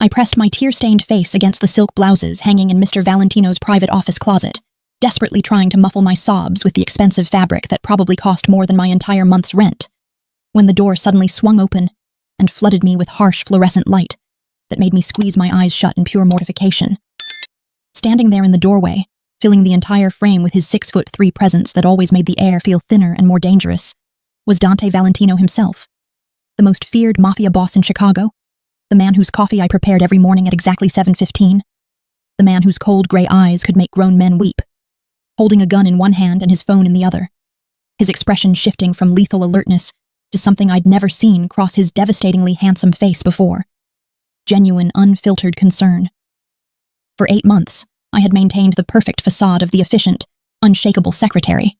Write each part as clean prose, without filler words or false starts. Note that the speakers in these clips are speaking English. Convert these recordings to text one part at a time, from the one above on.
I pressed my tear-stained face against the silk blouses hanging in Mr. Valentino's private office closet, desperately trying to muffle my sobs with the expensive fabric that probably cost more than my entire month's rent, when the door suddenly swung open and flooded me with harsh fluorescent light that made me squeeze my eyes shut in pure mortification. Standing there in the doorway, filling the entire frame with his 6'3" presence that always made the air feel thinner and more dangerous, was Dante Valentino himself, the most feared mafia boss in Chicago, the man whose coffee I prepared every morning at exactly 7:15, the man whose cold gray eyes could make grown men weep, holding a gun in one hand and his phone in the other, his expression shifting from lethal alertness to something I'd never seen cross his devastatingly handsome face before. Genuine, unfiltered concern. For 8 months, I had maintained the perfect facade of the efficient, unshakable secretary.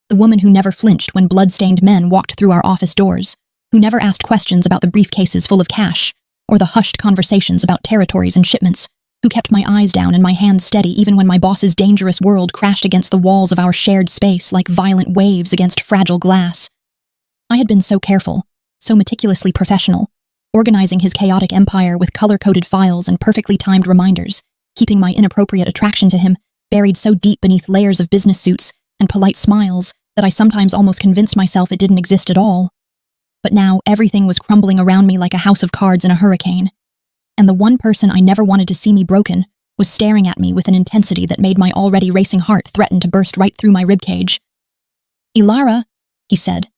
The woman who never flinched when blood-stained men walked through our office doors, who never asked questions about the briefcases full of cash, or the hushed conversations about territories and shipments, who kept my eyes down and my hands steady even when my boss's dangerous world crashed against the walls of our shared space like violent waves against fragile glass. I had been so careful, so meticulously professional, organizing his chaotic empire with color-coded files and perfectly timed reminders, keeping my inappropriate attraction to him buried so deep beneath layers of business suits and polite smiles that I sometimes almost convinced myself it didn't exist at all. But now everything was crumbling around me like a house of cards in a hurricane, and the one person I never wanted to see me broken was staring at me with an intensity that made my already racing heart threaten to burst right through my ribcage. "Ilara," he said,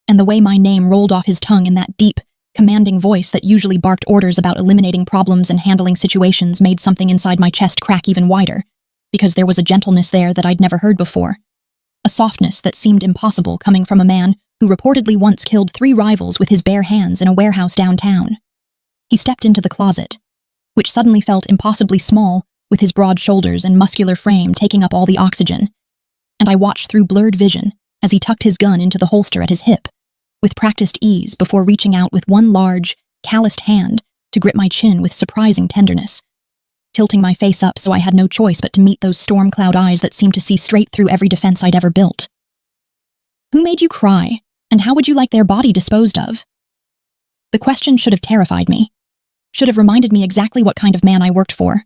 and the way my name rolled off his tongue in that deep, commanding voice that usually barked orders about eliminating problems and handling situations made something inside my chest crack even wider, because there was a gentleness there that I'd never heard before. A softness that seemed impossible coming from a man who reportedly once killed 3 rivals with his bare hands in a warehouse downtown. He stepped into the closet, which suddenly felt impossibly small with his broad shoulders and muscular frame taking up all the oxygen, and I watched through blurred vision as he tucked his gun into the holster at his hip, with practiced ease before reaching out with one large, calloused hand to grip my chin with surprising tenderness, tilting my face up so I had no choice but to meet those storm cloud eyes that seemed to see straight through every defense I'd ever built. "Who made you cry, and how would you like their body disposed of?" The question should have terrified me, should have reminded me exactly what kind of man I worked for,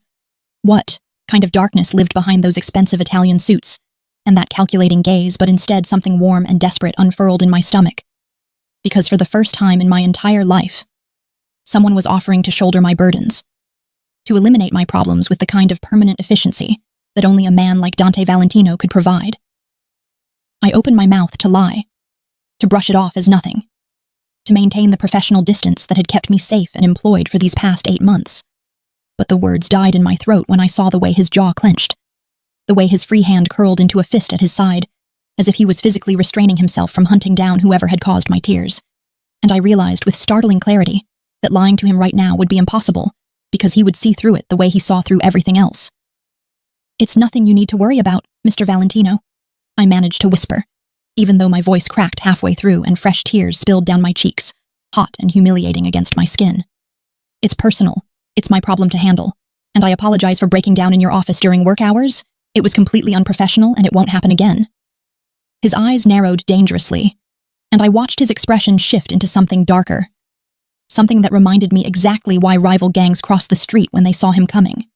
what kind of darkness lived behind those expensive Italian suits, and that calculating gaze, but instead something warm and desperate unfurled in my stomach. Because for the first time in my entire life, someone was offering to shoulder my burdens, to eliminate my problems with the kind of permanent efficiency that only a man like Dante Valentino could provide. I opened my mouth to lie, to brush it off as nothing, to maintain the professional distance that had kept me safe and employed for these past 8 months. But the words died in my throat when I saw the way his jaw clenched, the way his free hand curled into a fist at his side, as if he was physically restraining himself from hunting down whoever had caused my tears. And I realized with startling clarity that lying to him right now would be impossible, because he would see through it the way he saw through everything else. "It's nothing you need to worry about, Mr. Valentino," I managed to whisper, even though my voice cracked halfway through and fresh tears spilled down my cheeks, hot and humiliating against my skin. "It's personal. It's my problem to handle, and I apologize for breaking down in your office during work hours. It was completely unprofessional, and it won't happen again." His eyes narrowed dangerously, and I watched his expression shift into something darker, something that reminded me exactly why rival gangs crossed the street when they saw him coming,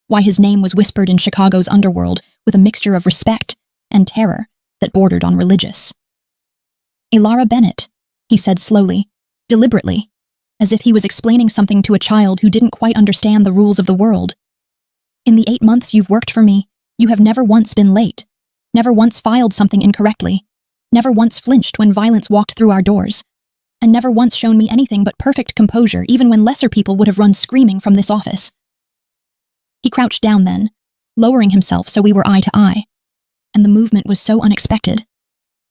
why his name was whispered in Chicago's underworld with a mixture of respect and terror that bordered on religious. "Ilara Bennett," he said slowly, deliberately, as if he was explaining something to a child who didn't quite understand the rules of the world. "In the 8 months you've worked for me, you have never once been late, never once filed something incorrectly, never once flinched when violence walked through our doors, and never once shown me anything but perfect composure even when lesser people would have run screaming from this office." He crouched down then, lowering himself so we were eye to eye, and the movement was so unexpected,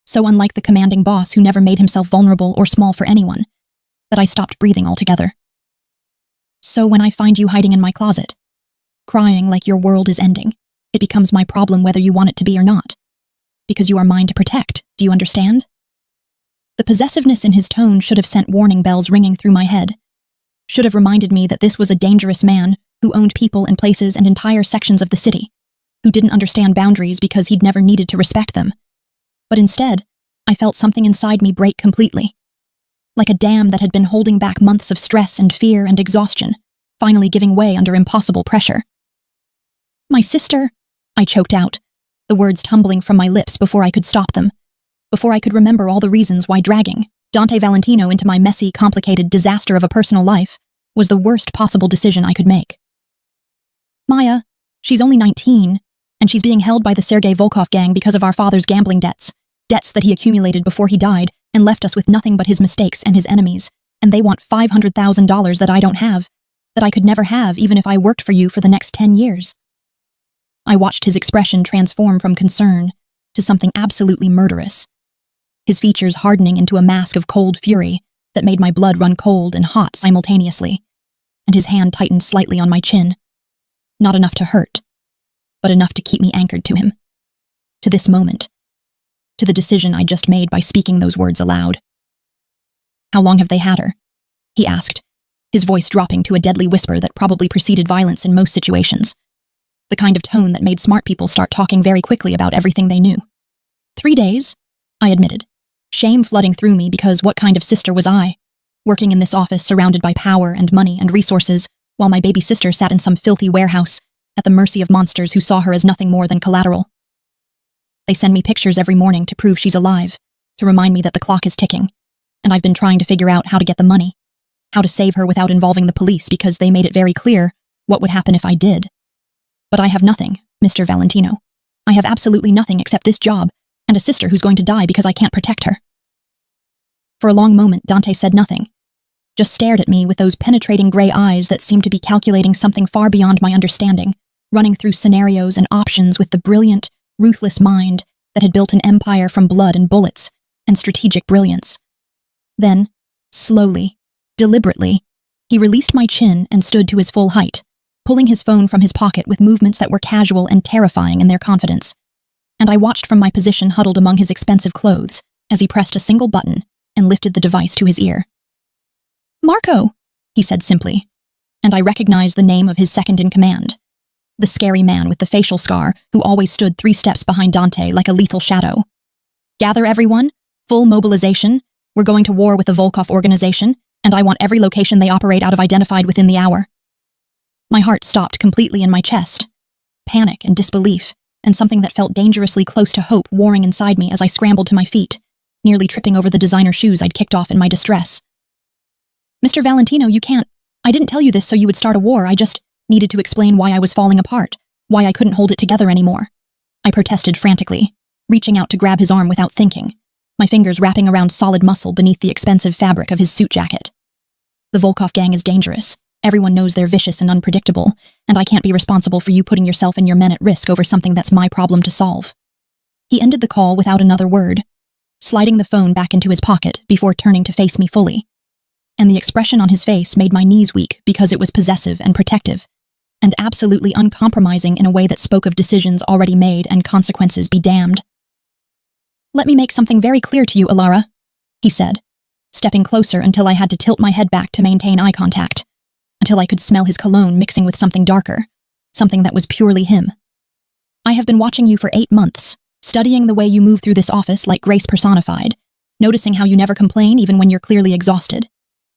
so unlike the commanding boss who never made himself vulnerable or small for anyone, that I stopped breathing altogether. "So when I find you hiding in my closet, crying like your world is ending, it becomes my problem whether you want it to be or not, because you are mine to protect, do you understand?" The possessiveness in his tone should have sent warning bells ringing through my head, should have reminded me that this was a dangerous man who owned people and places and entire sections of the city, who didn't understand boundaries because he'd never needed to respect them. But instead, I felt something inside me break completely, like a dam that had been holding back months of stress and fear and exhaustion, finally giving way under impossible pressure. "My sister," I choked out, the words tumbling from my lips before I could stop them, before I could remember all the reasons why dragging Dante Valentino into my messy, complicated disaster of a personal life was the worst possible decision I could make. "Maya, she's only 19, and she's being held by the Sergei Volkov gang because of our father's gambling debts that he accumulated before he died and left us with nothing but his mistakes and his enemies, and they want $500,000 that I don't have, that I could never have even if I worked for you for the next 10 years. I watched his expression transform from concern to something absolutely murderous, his features hardening into a mask of cold fury that made my blood run cold and hot simultaneously, and his hand tightened slightly on my chin. Not enough to hurt, but enough to keep me anchored to him, to this moment, to the decision I just made by speaking those words aloud. "How long have they had her?" he asked, his voice dropping to a deadly whisper that probably preceded violence in most situations, the kind of tone that made smart people start talking very quickly about everything they knew. 3 days, I admitted, shame flooding through me because what kind of sister was I, working in this office surrounded by power and money and resources, while my baby sister sat in some filthy warehouse at the mercy of monsters who saw her as nothing more than collateral. They send me pictures every morning to prove she's alive, to remind me that the clock is ticking, and I've been trying to figure out how to get the money, how to save her without involving the police because they made it very clear what would happen if I did. But I have nothing, Mr. Valentino. I have absolutely nothing except this job and a sister who's going to die because I can't protect her." For a long moment, Dante said nothing, just stared at me with those penetrating gray eyes that seemed to be calculating something far beyond my understanding, running through scenarios and options with the brilliant, ruthless mind that had built an empire from blood and bullets and strategic brilliance. Then, slowly, deliberately, he released my chin and stood to his full height, pulling his phone from his pocket with movements that were casual and terrifying in their confidence. And I watched from my position huddled among his expensive clothes as he pressed a single button and lifted the device to his ear. "Marco," he said simply, and I recognized the name of his second-in-command, the scary man with the facial scar who always stood 3 steps behind Dante like a lethal shadow. "Gather everyone, full mobilization, we're going to war with the Volkov organization, and I want every location they operate out of identified within the hour." My heart stopped completely in my chest, panic and disbelief, and something that felt dangerously close to hope warring inside me as I scrambled to my feet, nearly tripping over the designer shoes I'd kicked off in my distress. "Mr. Valentino, you can't. I didn't tell you this so you would start a war. I just needed to explain why I was falling apart, why I couldn't hold it together anymore," I protested frantically, reaching out to grab his arm without thinking, my fingers wrapping around solid muscle beneath the expensive fabric of his suit jacket. "The Volkov gang is dangerous. Everyone knows they're vicious and unpredictable, and I can't be responsible for you putting yourself and your men at risk over something that's my problem to solve." He ended the call without another word, sliding the phone back into his pocket before turning to face me fully. And the expression on his face made my knees weak because it was possessive and protective, and absolutely uncompromising in a way that spoke of decisions already made and consequences be damned. "Let me make something very clear to you, Alara," he said, stepping closer until I had to tilt my head back to maintain eye contact, until I could smell his cologne mixing with something darker, something that was purely him. "I have been watching you for 8 months, studying the way you move through this office like grace personified, noticing how you never complain even when you're clearly exhausted,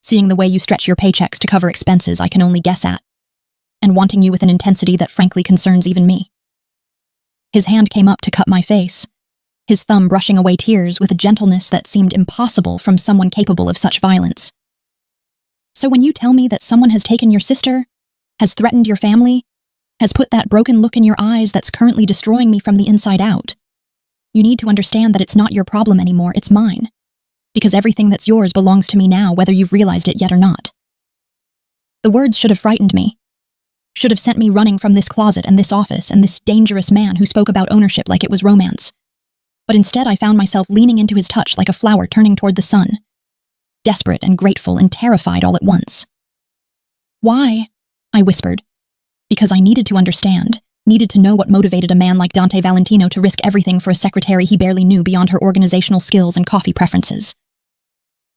seeing the way you stretch your paychecks to cover expenses I can only guess at, and wanting you with an intensity that frankly concerns even me." His hand came up to cup my face, his thumb brushing away tears with a gentleness that seemed impossible from someone capable of such violence. "So when you tell me that someone has taken your sister, has threatened your family, has put that broken look in your eyes that's currently destroying me from the inside out, you need to understand that it's not your problem anymore, it's mine. Because everything that's yours belongs to me now, whether you've realized it yet or not." The words should have frightened me, should have sent me running from this closet and this office and this dangerous man who spoke about ownership like it was romance. But instead I found myself leaning into his touch like a flower turning toward the sun, desperate and grateful and terrified all at once. "Why?" I whispered, because I needed to understand, needed to know what motivated a man like Dante Valentino to risk everything for a secretary he barely knew beyond her organizational skills and coffee preferences.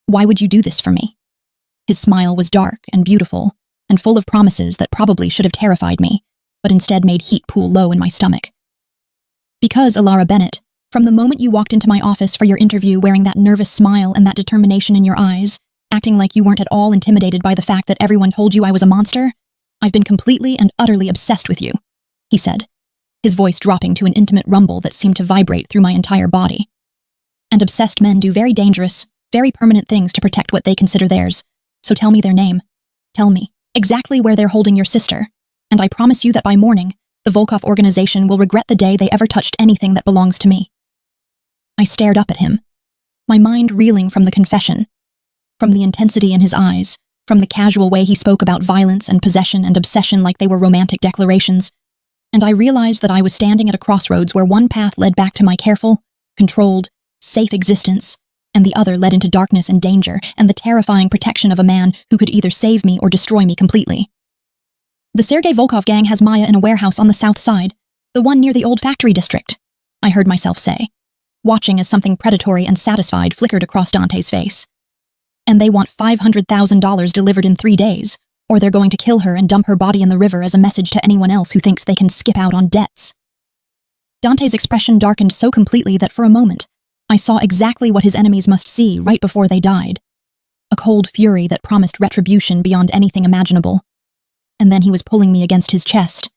"Why would you do this for me?" His smile was dark and beautiful, and full of promises that probably should have terrified me, but instead made heat pool low in my stomach. "Because, Alara Bennett, from the moment you walked into my office for your interview wearing that nervous smile and that determination in your eyes, acting like you weren't at all intimidated by the fact that everyone told you I was a monster, I've been completely and utterly obsessed with you, he said, his voice dropping to an intimate rumble that seemed to vibrate through my entire body. And obsessed men do very dangerous, very permanent things to protect what they consider theirs. So tell me their name. Tell me exactly where they're holding your sister, and I promise you that by morning, the Volkov organization will regret the day they ever touched anything that belongs to me. I stared up at him, my mind reeling from the confession, from the intensity in his eyes, from the casual way he spoke about violence and possession and obsession like they were romantic declarations, and I realized that I was standing at a crossroads where one path led back to my careful, controlled, safe existence, and the other led into darkness and danger and the terrifying protection of a man who could either save me or destroy me completely. The Sergei Volkov gang has Maya in a warehouse on the south side, the one near the old factory district, I heard myself say, watching as something predatory and satisfied flickered across Dante's face. And they want $500,000 delivered in 3 days, or they're going to kill her and dump her body in the river as a message to anyone else who thinks they can skip out on debts. Dante's expression darkened so completely that for a moment, I saw exactly what his enemies must see right before they died. A cold fury that promised retribution beyond anything imaginable. And then he was pulling me against his chest,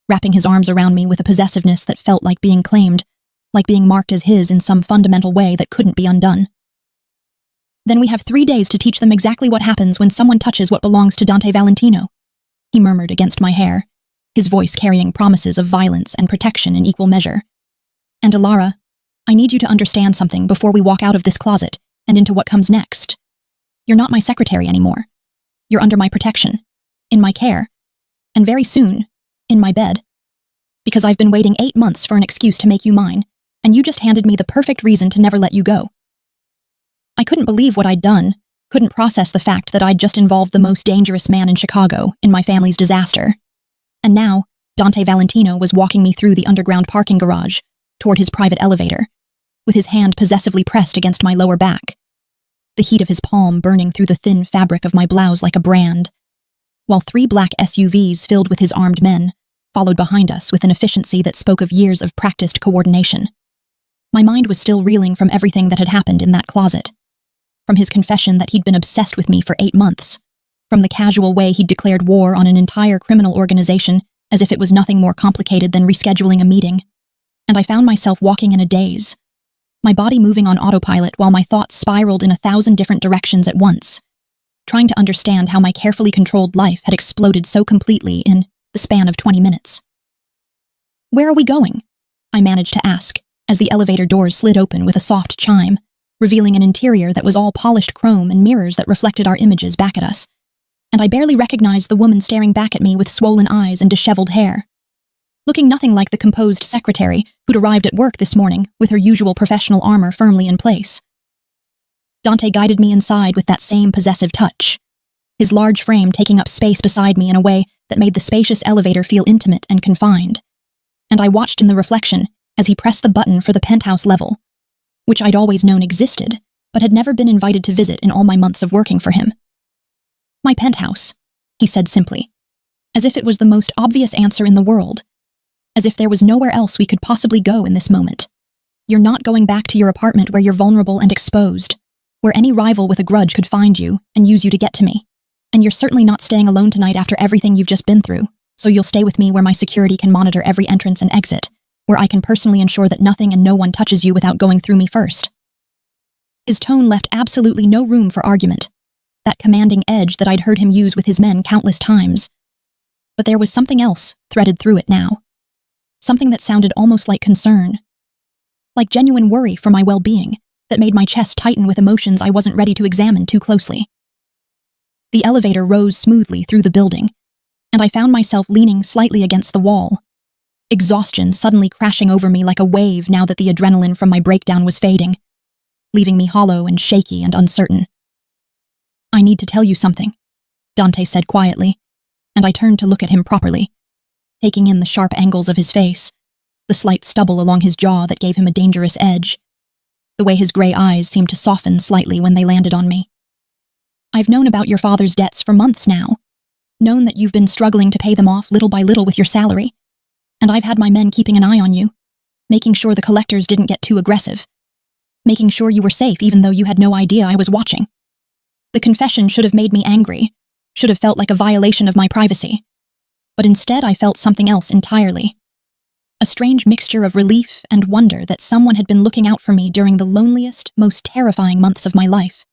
wrapping his arms around me with a possessiveness that felt like being claimed, like being marked as his in some fundamental way that couldn't be undone. Then we have 3 days to teach them exactly what happens when someone touches what belongs to Dante Valentino, he murmured against my hair, his voice carrying promises of violence and protection in equal measure. And Alara, I need you to understand something before we walk out of this closet and into what comes next. You're not my secretary anymore. You're under my protection, in my care, and very soon, in my bed. Because I've been waiting 8 months for an excuse to make you mine, and you just handed me the perfect reason to never let you go. I couldn't believe what I'd done, couldn't process the fact that I'd just involved the most dangerous man in Chicago in my family's disaster. And now, Dante Valentino was walking me through the underground parking garage, toward his private elevator, with his hand possessively pressed against my lower back, the heat of his palm burning through the thin fabric of my blouse like a brand, while 3 black SUVs filled with his armed men followed behind us with an efficiency that spoke of years of practiced coordination. My mind was still reeling from everything that had happened in that closet. From his confession that he'd been obsessed with me for 8 months, from the casual way he'd declared war on an entire criminal organization as if it was nothing more complicated than rescheduling a meeting. And I found myself walking in a daze, my body moving on autopilot while my thoughts spiraled in 1,000 different directions at once, trying to understand how my carefully controlled life had exploded so completely in the span of 20 minutes. "Where are we going?" I managed to ask, as the elevator doors slid open with a soft chime, revealing an interior that was all polished chrome and mirrors that reflected our images back at us, and I barely recognized the woman staring back at me with swollen eyes and disheveled hair, looking nothing like the composed secretary who'd arrived at work this morning with her usual professional armor firmly in place. Dante guided me inside with that same possessive touch, his large frame taking up space beside me in a way that made the spacious elevator feel intimate and confined, and I watched in the reflection as he pressed the button for the penthouse level, which I'd always known existed, but had never been invited to visit in all my months of working for him. "My penthouse," he said simply, as if it was the most obvious answer in the world, as if there was nowhere else we could possibly go in this moment. "You're not going back to your apartment where you're vulnerable and exposed, where any rival with a grudge could find you and use you to get to me. And you're certainly not staying alone tonight after everything you've just been through, so you'll stay with me where my security can monitor every entrance and exit, where I can personally ensure that nothing and no one touches you without going through me first." His tone left absolutely no room for argument, that commanding edge that I'd heard him use with his men countless times. But there was something else threaded through it now. Something that sounded almost like concern, like genuine worry for my well-being, that made my chest tighten with emotions I wasn't ready to examine too closely. The elevator rose smoothly through the building, and I found myself leaning slightly against the wall, exhaustion suddenly crashing over me like a wave now that the adrenaline from my breakdown was fading, leaving me hollow and shaky and uncertain. "I need to tell you something," Dante said quietly, and I turned to look at him properly, taking in the sharp angles of his face, the slight stubble along his jaw that gave him a dangerous edge, the way his gray eyes seemed to soften slightly when they landed on me. "I've known about your father's debts for months now, known that you've been struggling to pay them off little by little with your salary, and I've had my men keeping an eye on you, making sure the collectors didn't get too aggressive, making sure you were safe even though you had no idea I was watching. The confession should have made me angry, should have felt like a violation of my privacy, but instead I felt something else entirely. A strange mixture of relief and wonder that someone had been looking out for me during the loneliest, most terrifying months of my life.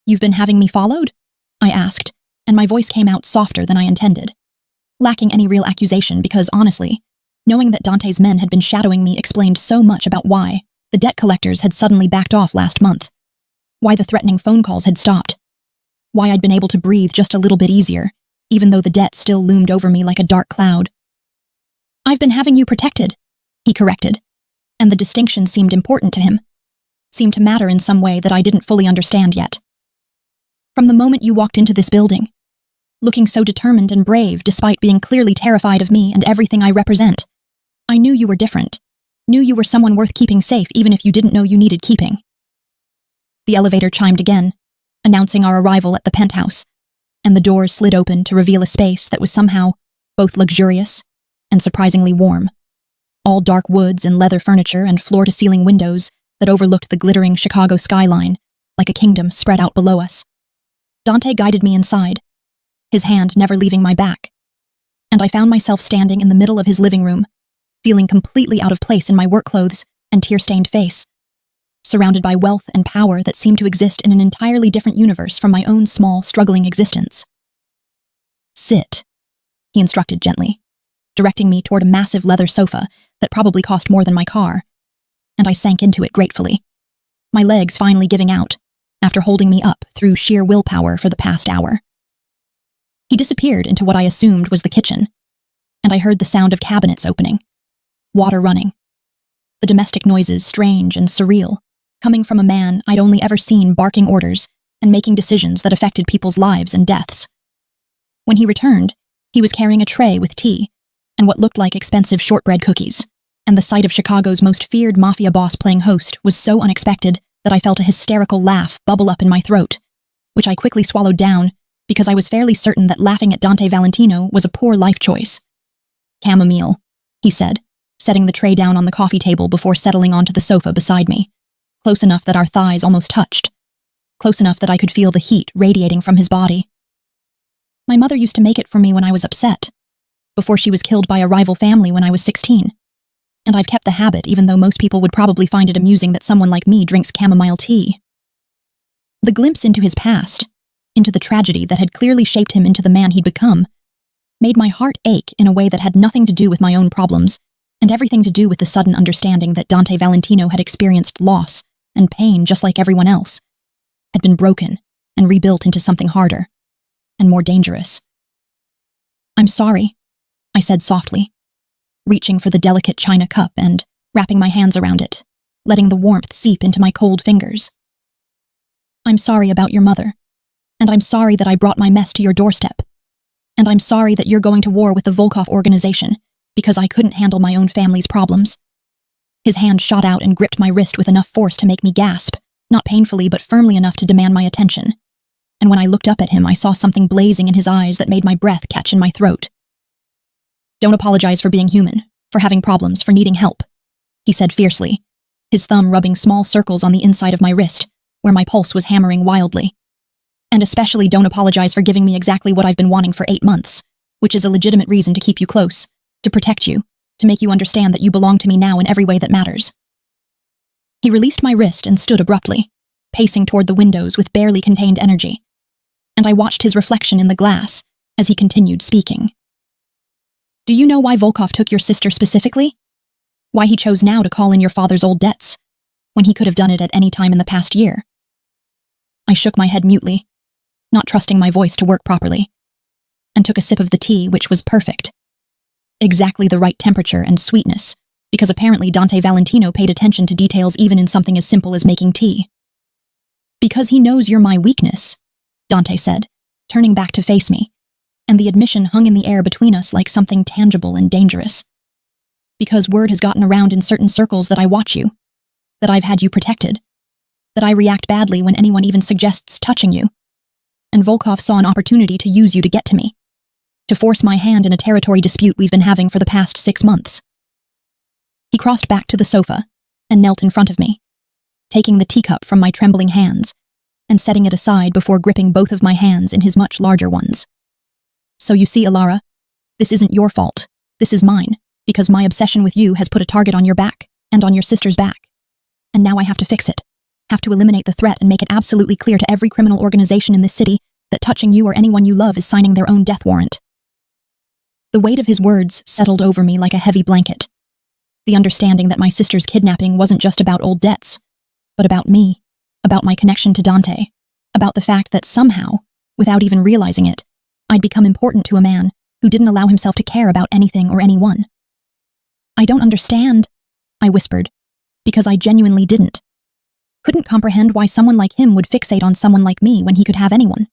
"You've been having me followed?" I asked, and my voice came out softer than I intended, lacking any real accusation because, honestly, knowing that Dante's men had been shadowing me explained so much about why the debt collectors had suddenly backed off last month, why the threatening phone calls had stopped, why I'd been able to breathe just a little bit easier, even though the debt still loomed over me like a dark cloud. "I've been having you protected," he corrected, and the distinction seemed important to him, seemed to matter in some way that I didn't fully understand yet. "From the moment you walked into this building, looking so determined and brave despite being clearly terrified of me and everything I represent, I knew you were different, knew you were someone worth keeping safe even if you didn't know you needed keeping." The elevator chimed again, announcing our arrival at the penthouse, and the doors slid open to reveal a space that was somehow both luxurious and surprisingly warm. All dark woods and leather furniture and floor-to-ceiling windows that overlooked the glittering Chicago skyline like a kingdom spread out below us. Dante guided me inside, his hand never leaving my back, and I found myself standing in the middle of his living room, feeling completely out of place in my work clothes and tear-stained face, surrounded by wealth and power that seemed to exist in an entirely different universe from my own small, struggling existence. "Sit," he instructed gently, directing me toward a massive leather sofa that probably cost more than my car, and I sank into it gratefully, my legs finally giving out after holding me up through sheer willpower for the past hour. He disappeared into what I assumed was the kitchen, and I heard the sound of cabinets opening, water running, the domestic noises strange and surreal, coming from a man I'd only ever seen barking orders and making decisions that affected people's lives and deaths. When he returned, he was carrying a tray with tea and what looked like expensive shortbread cookies, and the sight of Chicago's most feared mafia boss playing host was so unexpected that I felt a hysterical laugh bubble up in my throat, which I quickly swallowed down because I was fairly certain that laughing at Dante Valentino was a poor life choice. "Chamomile," he said, setting the tray down on the coffee table before settling onto the sofa beside me, close enough that our thighs almost touched, close enough that I could feel the heat radiating from his body. "My mother used to make it for me when I was upset, before she was killed by a rival family when I was 16. And I've kept the habit even though most people would probably find it amusing that someone like me drinks chamomile tea." The glimpse into his past, into the tragedy that had clearly shaped him into the man he'd become, made my heart ache in a way that had nothing to do with my own problems, and everything to do with the sudden understanding that Dante Valentino had experienced loss and pain just like everyone else, had been broken and rebuilt into something harder and more dangerous. "I'm sorry," I said softly, reaching for the delicate china cup and wrapping my hands around it, letting the warmth seep into my cold fingers. "I'm sorry about your mother, and I'm sorry that I brought my mess to your doorstep, and I'm sorry that you're going to war with the Volkov organization because I couldn't handle my own family's problems." His hand shot out and gripped my wrist with enough force to make me gasp, not painfully but firmly enough to demand my attention. And when I looked up at him, I saw something blazing in his eyes that made my breath catch in my throat. "Don't apologize for being human, for having problems, for needing help," he said fiercely, his thumb rubbing small circles on the inside of my wrist, where my pulse was hammering wildly. "And especially don't apologize for giving me exactly what I've been wanting for 8 months, which is a legitimate reason to keep you close, to protect you, to make you understand that you belong to me now in every way that matters." He released my wrist and stood abruptly, pacing toward the windows with barely contained energy, and I watched his reflection in the glass as he continued speaking. "Do you know why Volkov took your sister specifically? Why he chose now to call in your father's old debts, when he could have done it at any time in the past year?" I shook my head mutely, not trusting my voice to work properly, and took a sip of the tea, which was perfect. Exactly the right temperature and sweetness, because apparently Dante Valentino paid attention to details even in something as simple as making tea. "Because he knows you're my weakness," Dante said, turning back to face me, and the admission hung in the air between us like something tangible and dangerous. "Because word has gotten around in certain circles that I watch you, that I've had you protected, that I react badly when anyone even suggests touching you, and Volkov saw an opportunity to use you to get to me, to force my hand in a territory dispute we've been having for the past 6 months. He crossed back to the sofa and knelt in front of me, taking the teacup from my trembling hands and setting it aside before gripping both of my hands in his much larger ones. "So you see, Alara, This isn't your fault. This is mine, because my obsession with you has put a target on your back, and on your sister's back. And now I have to fix it. Have to eliminate the threat and make it absolutely clear to every criminal organization in this city that touching you or anyone you love is signing their own death warrant. The weight of his words settled over me like a heavy blanket. The understanding that my sister's kidnapping wasn't just about old debts, but about me, about my connection to Dante, about the fact that somehow, without even realizing it, I'd become important to a man who didn't allow himself to care about anything or anyone. I don't understand, I whispered, because I genuinely didn't. Couldn't comprehend why someone like him would fixate on someone like me when he could have anyone.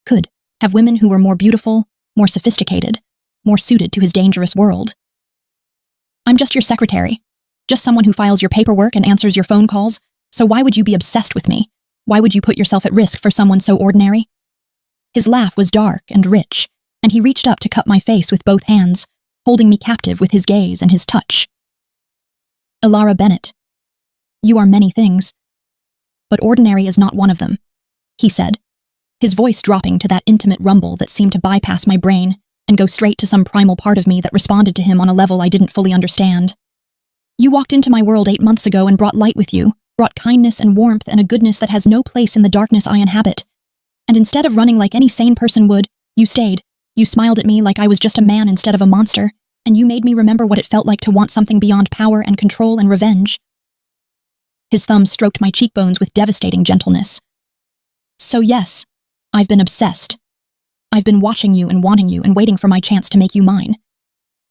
Could have women who were more beautiful, more sophisticated, more suited to his dangerous world. I'm just your secretary, just someone who files your paperwork and answers your phone calls, so why would you be obsessed with me? Why would you put yourself at risk for someone so ordinary? His laugh was dark and rich, and he reached up to cup my face with both hands, holding me captive with his gaze and his touch. Elara Bennett, you are many things, but ordinary is not one of them, he said, his voice dropping to that intimate rumble that seemed to bypass my brain and go straight to some primal part of me that responded to him on a level I didn't fully understand. You walked into my world 8 months ago and brought light with you, brought kindness and warmth and a goodness that has no place in the darkness I inhabit. And instead of running like any sane person would, you stayed. You smiled at me like I was just a man instead of a monster, and you made me remember what it felt like to want something beyond power and control and revenge. His thumb stroked my cheekbones with devastating gentleness. So yes, I've been obsessed. I've been watching you and wanting you and waiting for my chance to make you mine.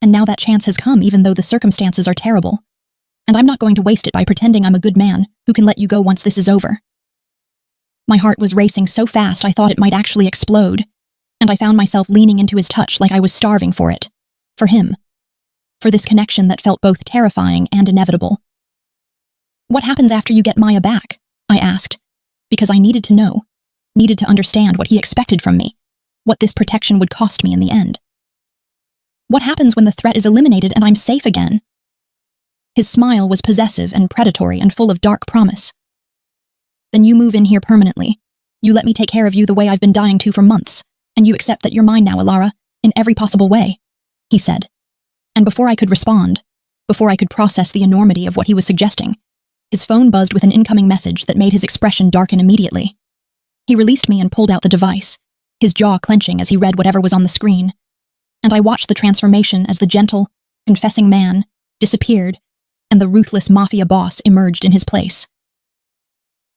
And now that chance has come even though the circumstances are terrible. And I'm not going to waste it by pretending I'm a good man who can let you go once this is over. My heart was racing so fast I thought it might actually explode, and I found myself leaning into his touch like I was starving for it. For him. For this connection that felt both terrifying and inevitable. What happens after you get Maya back? I asked, because I needed to know, needed to understand what he expected from me, what this protection would cost me in the end. What happens when the threat is eliminated and I'm safe again? His smile was possessive and predatory and full of dark promise. Then you move in here permanently. You let me take care of you the way I've been dying to for months, and you accept that you're mine now, Elara, in every possible way, he said. And before I could respond, before I could process the enormity of what he was suggesting, his phone buzzed with an incoming message that made his expression darken immediately. He released me and pulled out the device, his jaw clenching as he read whatever was on the screen. And I watched the transformation as the gentle, confessing man disappeared and the ruthless mafia boss emerged in his place.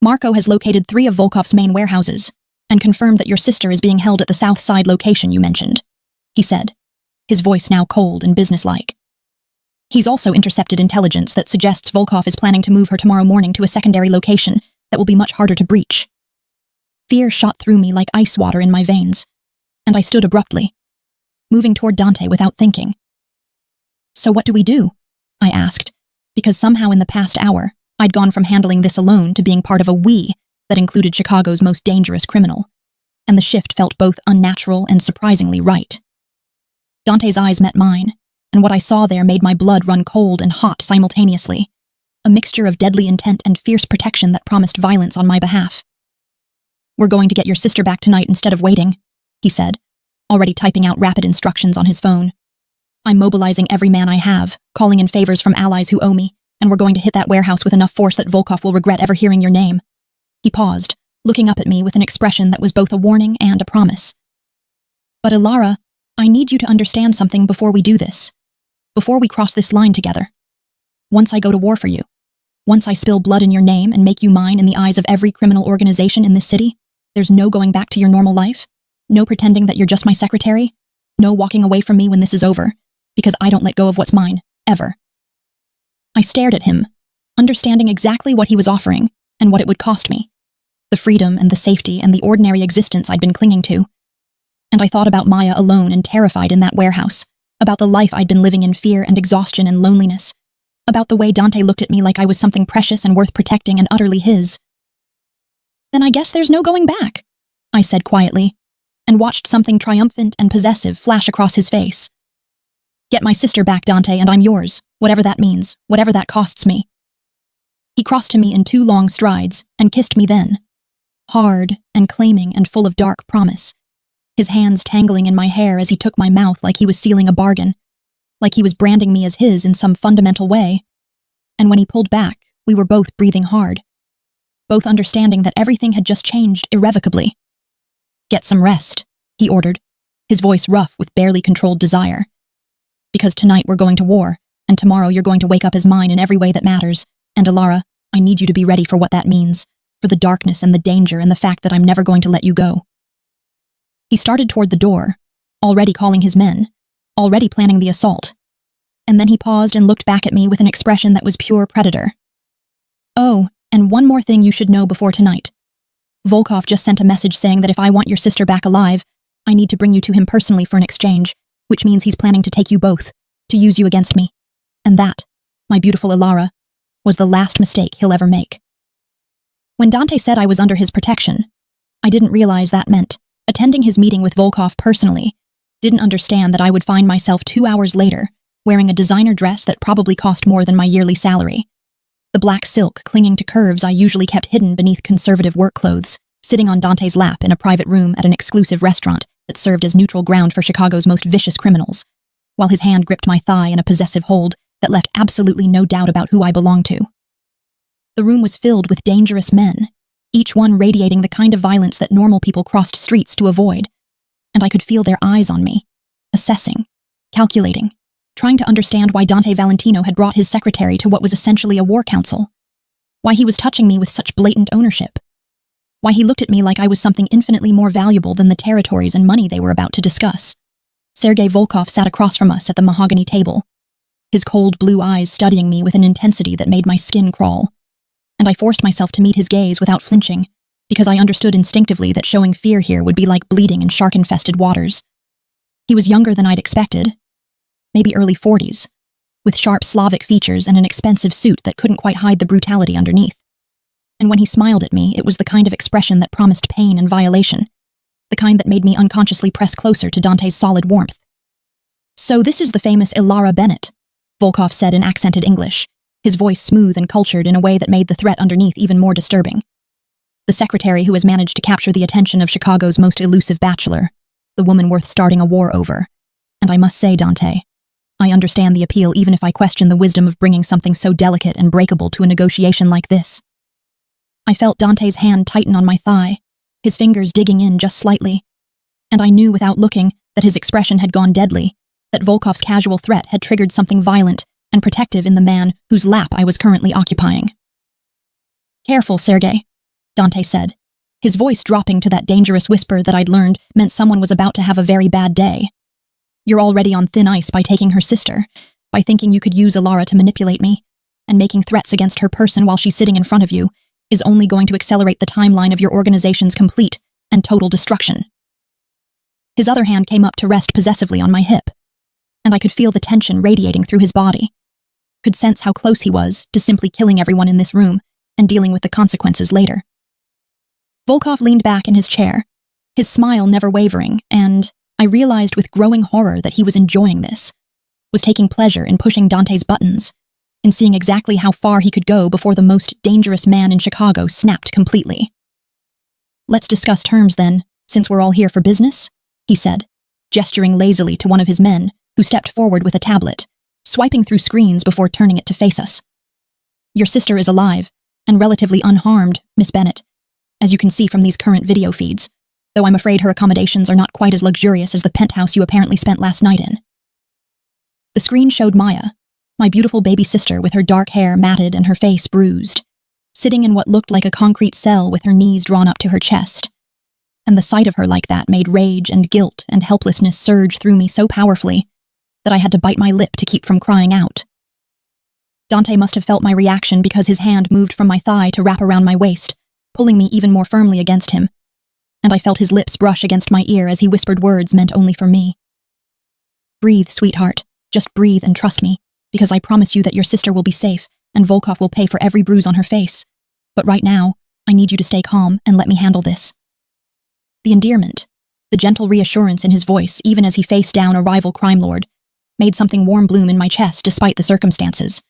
Marco has located 3 of Volkov's main warehouses and confirmed that your sister is being held at the south side location you mentioned, he said, his voice now cold and businesslike. He's also intercepted intelligence that suggests Volkov is planning to move her tomorrow morning to a secondary location that will be much harder to breach. Fear shot through me like ice water in my veins, and I stood abruptly, moving toward Dante without thinking. So what do we do? I asked, because somehow in the past hour, I'd gone from handling this alone to being part of a we that included Chicago's most dangerous criminal, and the shift felt both unnatural and surprisingly right. Dante's eyes met mine, and what I saw there made my blood run cold and hot simultaneously, a mixture of deadly intent and fierce protection that promised violence on my behalf. We're going to get your sister back tonight instead of waiting, he said, already typing out rapid instructions on his phone. I'm mobilizing every man I have, calling in favors from allies who owe me, and we're going to hit that warehouse with enough force that Volkov will regret ever hearing your name. He paused, looking up at me with an expression that was both a warning and a promise. But Elara, I need you to understand something before we do this. Before we cross this line together. Once I go to war for you, once I spill blood in your name and make you mine in the eyes of every criminal organization in this city, there's no going back to your normal life, no pretending that you're just my secretary, no walking away from me when this is over, because I don't let go of what's mine, ever. I stared at him, understanding exactly what he was offering and what it would cost me, the freedom and the safety and the ordinary existence I'd been clinging to. And I thought about Maya alone and terrified in that warehouse, about the life I'd been living in fear and exhaustion and loneliness, about the way Dante looked at me like I was something precious and worth protecting and utterly his. Then I guess there's no going back, I said quietly, and watched something triumphant and possessive flash across his face. Get my sister back, Dante, and I'm yours, whatever that means, whatever that costs me. He crossed to me in 2 long strides and kissed me then, hard and claiming and full of dark promise, his hands tangling in my hair as he took my mouth like he was sealing a bargain, like he was branding me as his in some fundamental way. And when he pulled back, we were both breathing hard, both understanding that everything had just changed irrevocably. "Get some rest," he ordered, his voice rough with barely controlled desire. "Because tonight we're going to war, and tomorrow you're going to wake up as mine in every way that matters. And Alara, I need you to be ready for what that means, for the darkness and the danger and the fact that I'm never going to let you go." He started toward the door, already calling his men, already planning the assault. And then he paused and looked back at me with an expression that was pure predator. "Oh, and one more thing you should know before tonight. Volkov just sent a message saying that if I want your sister back alive, I need to bring you to him personally for an exchange, which means he's planning to take you both, to use you against me. And that, my beautiful Alara, was the last mistake he'll ever make." When Dante said I was under his protection, I didn't realize that meant attending his meeting with Volkov personally, didn't understand that I would find myself 2 hours later wearing a designer dress that probably cost more than my yearly salary. The black silk clinging to curves I usually kept hidden beneath conservative work clothes, sitting on Dante's lap in a private room at an exclusive restaurant that served as neutral ground for Chicago's most vicious criminals, while his hand gripped my thigh in a possessive hold that left absolutely no doubt about who I belonged to. The room was filled with dangerous men, each one radiating the kind of violence that normal people crossed streets to avoid, and I could feel their eyes on me, assessing, calculating, trying to understand why Dante Valentino had brought his secretary to what was essentially a war council, why he was touching me with such blatant ownership, why he looked at me like I was something infinitely more valuable than the territories and money they were about to discuss. Sergei Volkov sat across from us at the mahogany table, his cold blue eyes studying me with an intensity that made my skin crawl, and I forced myself to meet his gaze without flinching, because I understood instinctively that showing fear here would be like bleeding in shark-infested waters. He was younger than I'd expected, maybe early 40s, with sharp Slavic features and an expensive suit that couldn't quite hide the brutality underneath. And when he smiled at me, it was the kind of expression that promised pain and violation, the kind that made me unconsciously press closer to Dante's solid warmth. "So this is the famous Alara Bennett," Volkov said in accented English, his voice smooth and cultured in a way that made the threat underneath even more disturbing. "The secretary who has managed to capture the attention of Chicago's most elusive bachelor, the woman worth starting a war over. And I must say, Dante, I understand the appeal even if I question the wisdom of bringing something so delicate and breakable to a negotiation like this." I felt Dante's hand tighten on my thigh, his fingers digging in just slightly, and I knew without looking that his expression had gone deadly, that Volkov's casual threat had triggered something violent and protective in the man whose lap I was currently occupying. "Careful, Sergei," Dante said, his voice dropping to that dangerous whisper that I'd learned meant someone was about to have a very bad day. "You're already on thin ice by taking her sister, by thinking you could use Alara to manipulate me, and making threats against her person while she's sitting in front of you is only going to accelerate the timeline of your organization's complete and total destruction." His other hand came up to rest possessively on my hip, and I could feel the tension radiating through his body, could sense how close he was to simply killing everyone in this room and dealing with the consequences later. Volkov leaned back in his chair, his smile never wavering, and I realized with growing horror that he was enjoying this, was taking pleasure in pushing Dante's buttons, in seeing exactly how far he could go before the most dangerous man in Chicago snapped completely. "Let's discuss terms then, since we're all here for business," he said, gesturing lazily to one of his men, who stepped forward with a tablet, swiping through screens before turning it to face us. "Your sister is alive, and relatively unharmed, Miss Bennett, as you can see from these current video feeds, though I'm afraid her accommodations are not quite as luxurious as the penthouse you apparently spent last night in." The screen showed Maya, my beautiful baby sister with her dark hair matted and her face bruised, sitting in what looked like a concrete cell with her knees drawn up to her chest. And the sight of her like that made rage and guilt and helplessness surge through me so powerfully that I had to bite my lip to keep from crying out. Dante must have felt my reaction because his hand moved from my thigh to wrap around my waist, pulling me even more firmly against him, and I felt his lips brush against my ear as he whispered words meant only for me. "Breathe, sweetheart. Just breathe and trust me, because I promise you that your sister will be safe, and Volkov will pay for every bruise on her face. But right now, I need you to stay calm and let me handle this." The endearment, the gentle reassurance in his voice even as he faced down a rival crime lord, made something warm bloom in my chest despite the circumstances,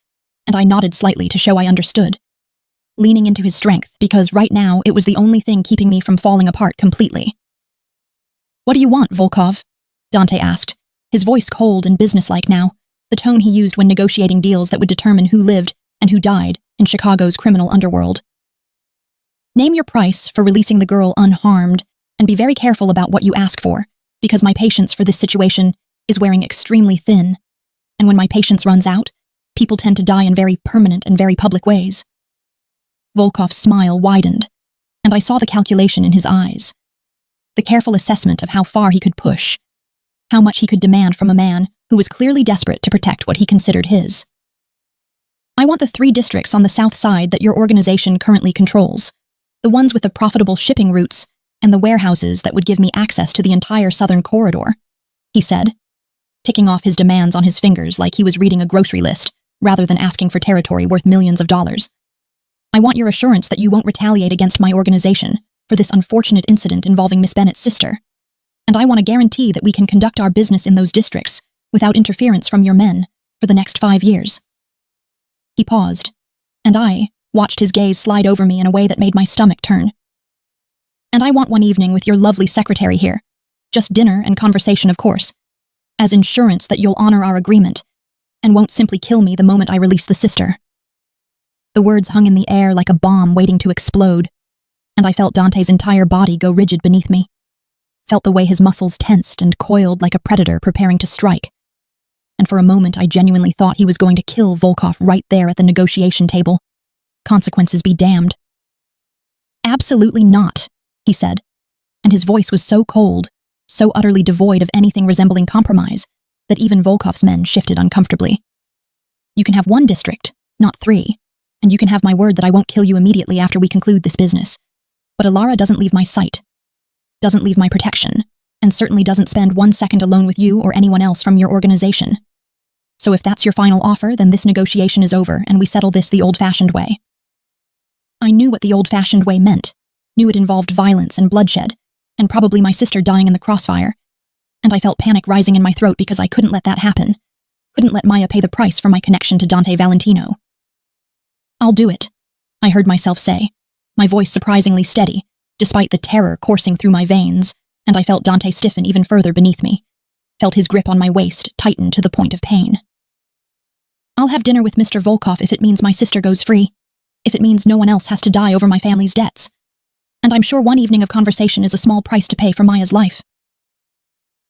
and I nodded slightly to show I understood, leaning into his strength because right now it was the only thing keeping me from falling apart completely. What do you want, Volkov? Dante asked, his voice cold and businesslike now, the tone he used when negotiating deals that would determine who lived and who died in Chicago's criminal underworld. Name your price for releasing the girl unharmed, and be very careful about what you ask for, because my patience for this situation is wearing extremely thin, and when my patience runs out, people tend to die in very permanent and very public ways. Volkov's smile widened, and I saw the calculation in his eyes. The careful assessment of how far he could push, how much he could demand from a man who was clearly desperate to protect what he considered his. I want the 3 districts on the south side that your organization currently controls, the ones with the profitable shipping routes and the warehouses that would give me access to the entire southern corridor, he said, ticking off his demands on his fingers like he was reading a grocery list rather than asking for territory worth millions of dollars. I want your assurance that you won't retaliate against my organization for this unfortunate incident involving Miss Bennett's sister, and I want a guarantee that we can conduct our business in those districts without interference from your men for the next 5 years. He paused, and I watched his gaze slide over me in a way that made my stomach turn. And I want one evening with your lovely secretary here, just dinner and conversation, of course, as insurance that you'll honor our agreement and won't simply kill me the moment I release the sister. The words hung in the air like a bomb waiting to explode, and I felt Dante's entire body go rigid beneath me, felt the way his muscles tensed and coiled like a predator preparing to strike, and for a moment I genuinely thought he was going to kill Volkov right there at the negotiation table. Consequences be damned. Absolutely not, he said, and his voice was so cold, so utterly devoid of anything resembling compromise, that even Volkov's men shifted uncomfortably. You can have 1 district, not 3, and you can have my word that I won't kill you immediately after we conclude this business. But Alara doesn't leave my sight, doesn't leave my protection, and certainly doesn't spend 1 second alone with you or anyone else from your organization. So if that's your final offer, then this negotiation is over and we settle this the old-fashioned way. I knew what the old-fashioned way meant, knew it involved violence and bloodshed, and probably my sister dying in the crossfire, and I felt panic rising in my throat because I couldn't let that happen, couldn't let Maya pay the price for my connection to Dante Valentino. I'll do it, I heard myself say, my voice surprisingly steady, despite the terror coursing through my veins, and I felt Dante stiffen even further beneath me, felt his grip on my waist tighten to the point of pain. I'll have dinner with Mr. Volkov if it means my sister goes free, if it means no one else has to die over my family's debts. And I'm sure 1 evening of conversation is a small price to pay for Maya's life.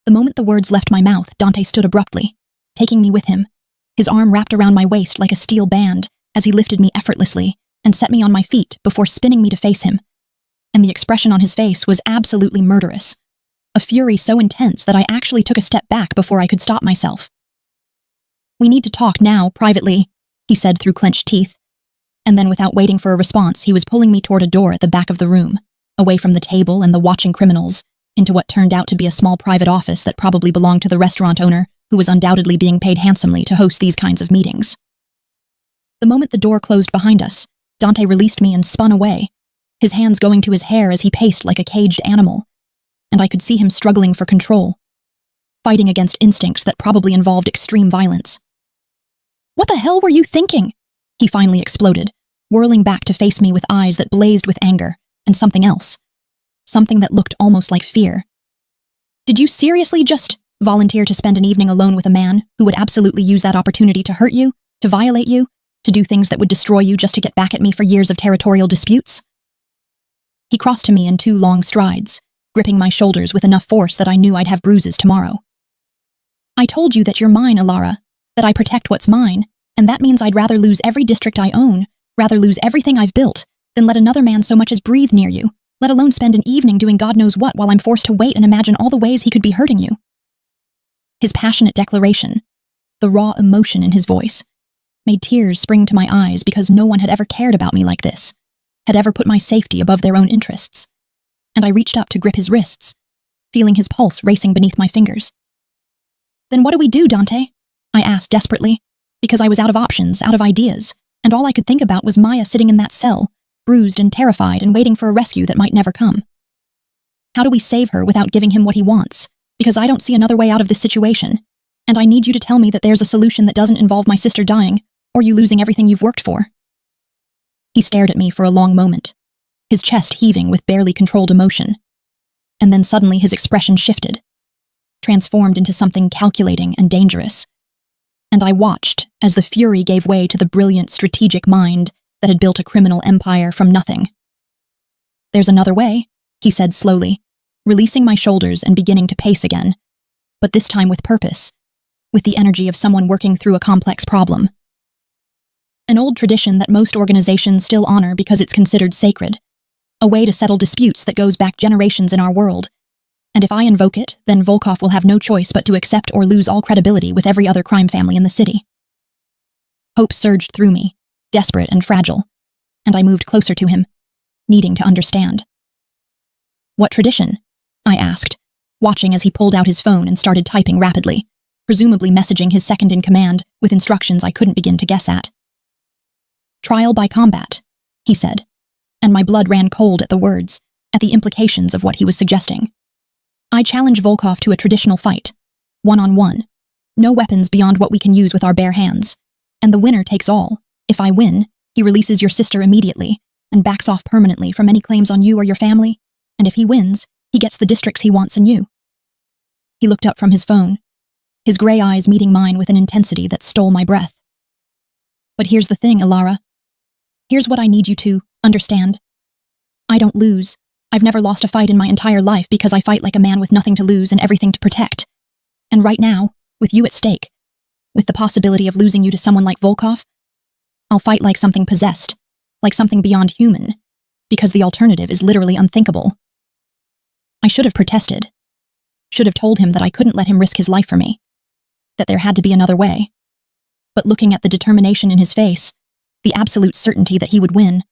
The moment the words left my mouth, Dante stood abruptly, taking me with him, his arm wrapped around my waist like a steel band as he lifted me effortlessly and set me on my feet before spinning me to face him. And the expression on his face was absolutely murderous, a fury so intense that I actually took a step back before I could stop myself. We need to talk now, privately, he said through clenched teeth. And then without waiting for a response, he was pulling me toward a door at the back of the room, away from the table and the watching criminals, into what turned out to be a small private office that probably belonged to the restaurant owner, who was undoubtedly being paid handsomely to host these kinds of meetings. The moment the door closed behind us, Dante released me and spun away, his hands going to his hair as he paced like a caged animal, and I could see him struggling for control, fighting against instincts that probably involved extreme violence. What the hell were you thinking? He finally exploded, whirling back to face me with eyes that blazed with anger and something else, something that looked almost like fear. Did you seriously just volunteer to spend an evening alone with a man who would absolutely use that opportunity to hurt you, to violate you, to do things that would destroy you just to get back at me for years of territorial disputes? He crossed to me in 2 long strides, gripping my shoulders with enough force that I knew I'd have bruises tomorrow. I told you that you're mine, Alara, that I protect what's mine, and that means I'd rather lose every district I own, rather lose everything I've built, than let another man so much as breathe near you, let alone spend an evening doing God knows what while I'm forced to wait and imagine all the ways he could be hurting you. His passionate declaration, the raw emotion in his voice, made tears spring to my eyes because no one had ever cared about me like this, had ever put my safety above their own interests, and I reached up to grip his wrists, feeling his pulse racing beneath my fingers. Then what do we do, Dante? I asked desperately, because I was out of options, out of ideas, and all I could think about was Maya sitting in that cell, bruised and terrified and waiting for a rescue that might never come. How do we save her without giving him what he wants? Because I don't see another way out of this situation, and I need you to tell me that there's a solution that doesn't involve my sister dying, or you losing everything you've worked for. He stared at me for a long moment, his chest heaving with barely controlled emotion. and then suddenly his expression shifted, transformed into something calculating and dangerous. And I watched as the fury gave way to the brilliant strategic mind that had built a criminal empire from nothing. "There's another way," he said slowly, releasing my shoulders and beginning to pace again, but this time with purpose, with the energy of someone working through a complex problem. An old tradition that most organizations still honor because it's considered sacred, a way to settle disputes that goes back generations in our world. And if I invoke it, then Volkov will have no choice but to accept or lose all credibility with every other crime family in the city. Hope surged through me, desperate and fragile, and I moved closer to him, needing to understand. "What tradition?" I asked, watching as he pulled out his phone and started typing rapidly, presumably messaging his second-in-command with instructions I couldn't begin to guess at. "Trial by combat," he said, and my blood ran cold at the words, at the implications of what he was suggesting. "I challenge Volkov to a traditional fight, one-on-one, no weapons beyond what we can use with our bare hands, and the winner takes all. If I win, he releases your sister immediately and backs off permanently from any claims on you or your family, and if he wins, he gets the districts he wants and you." He looked up from his phone, his gray eyes meeting mine with an intensity that stole my breath. "But here's the thing, Ilara. Here's what I need you to understand. I don't lose. I've never lost a fight in my entire life because I fight like a man with nothing to lose and everything to protect. And right now, with you at stake, with the possibility of losing you to someone like Volkov, I'll fight like something possessed, like something beyond human, because the alternative is literally unthinkable." I should have protested, should have told him that I couldn't let him risk his life for me, that there had to be another way. But looking at the determination in his face, the absolute certainty that he would win,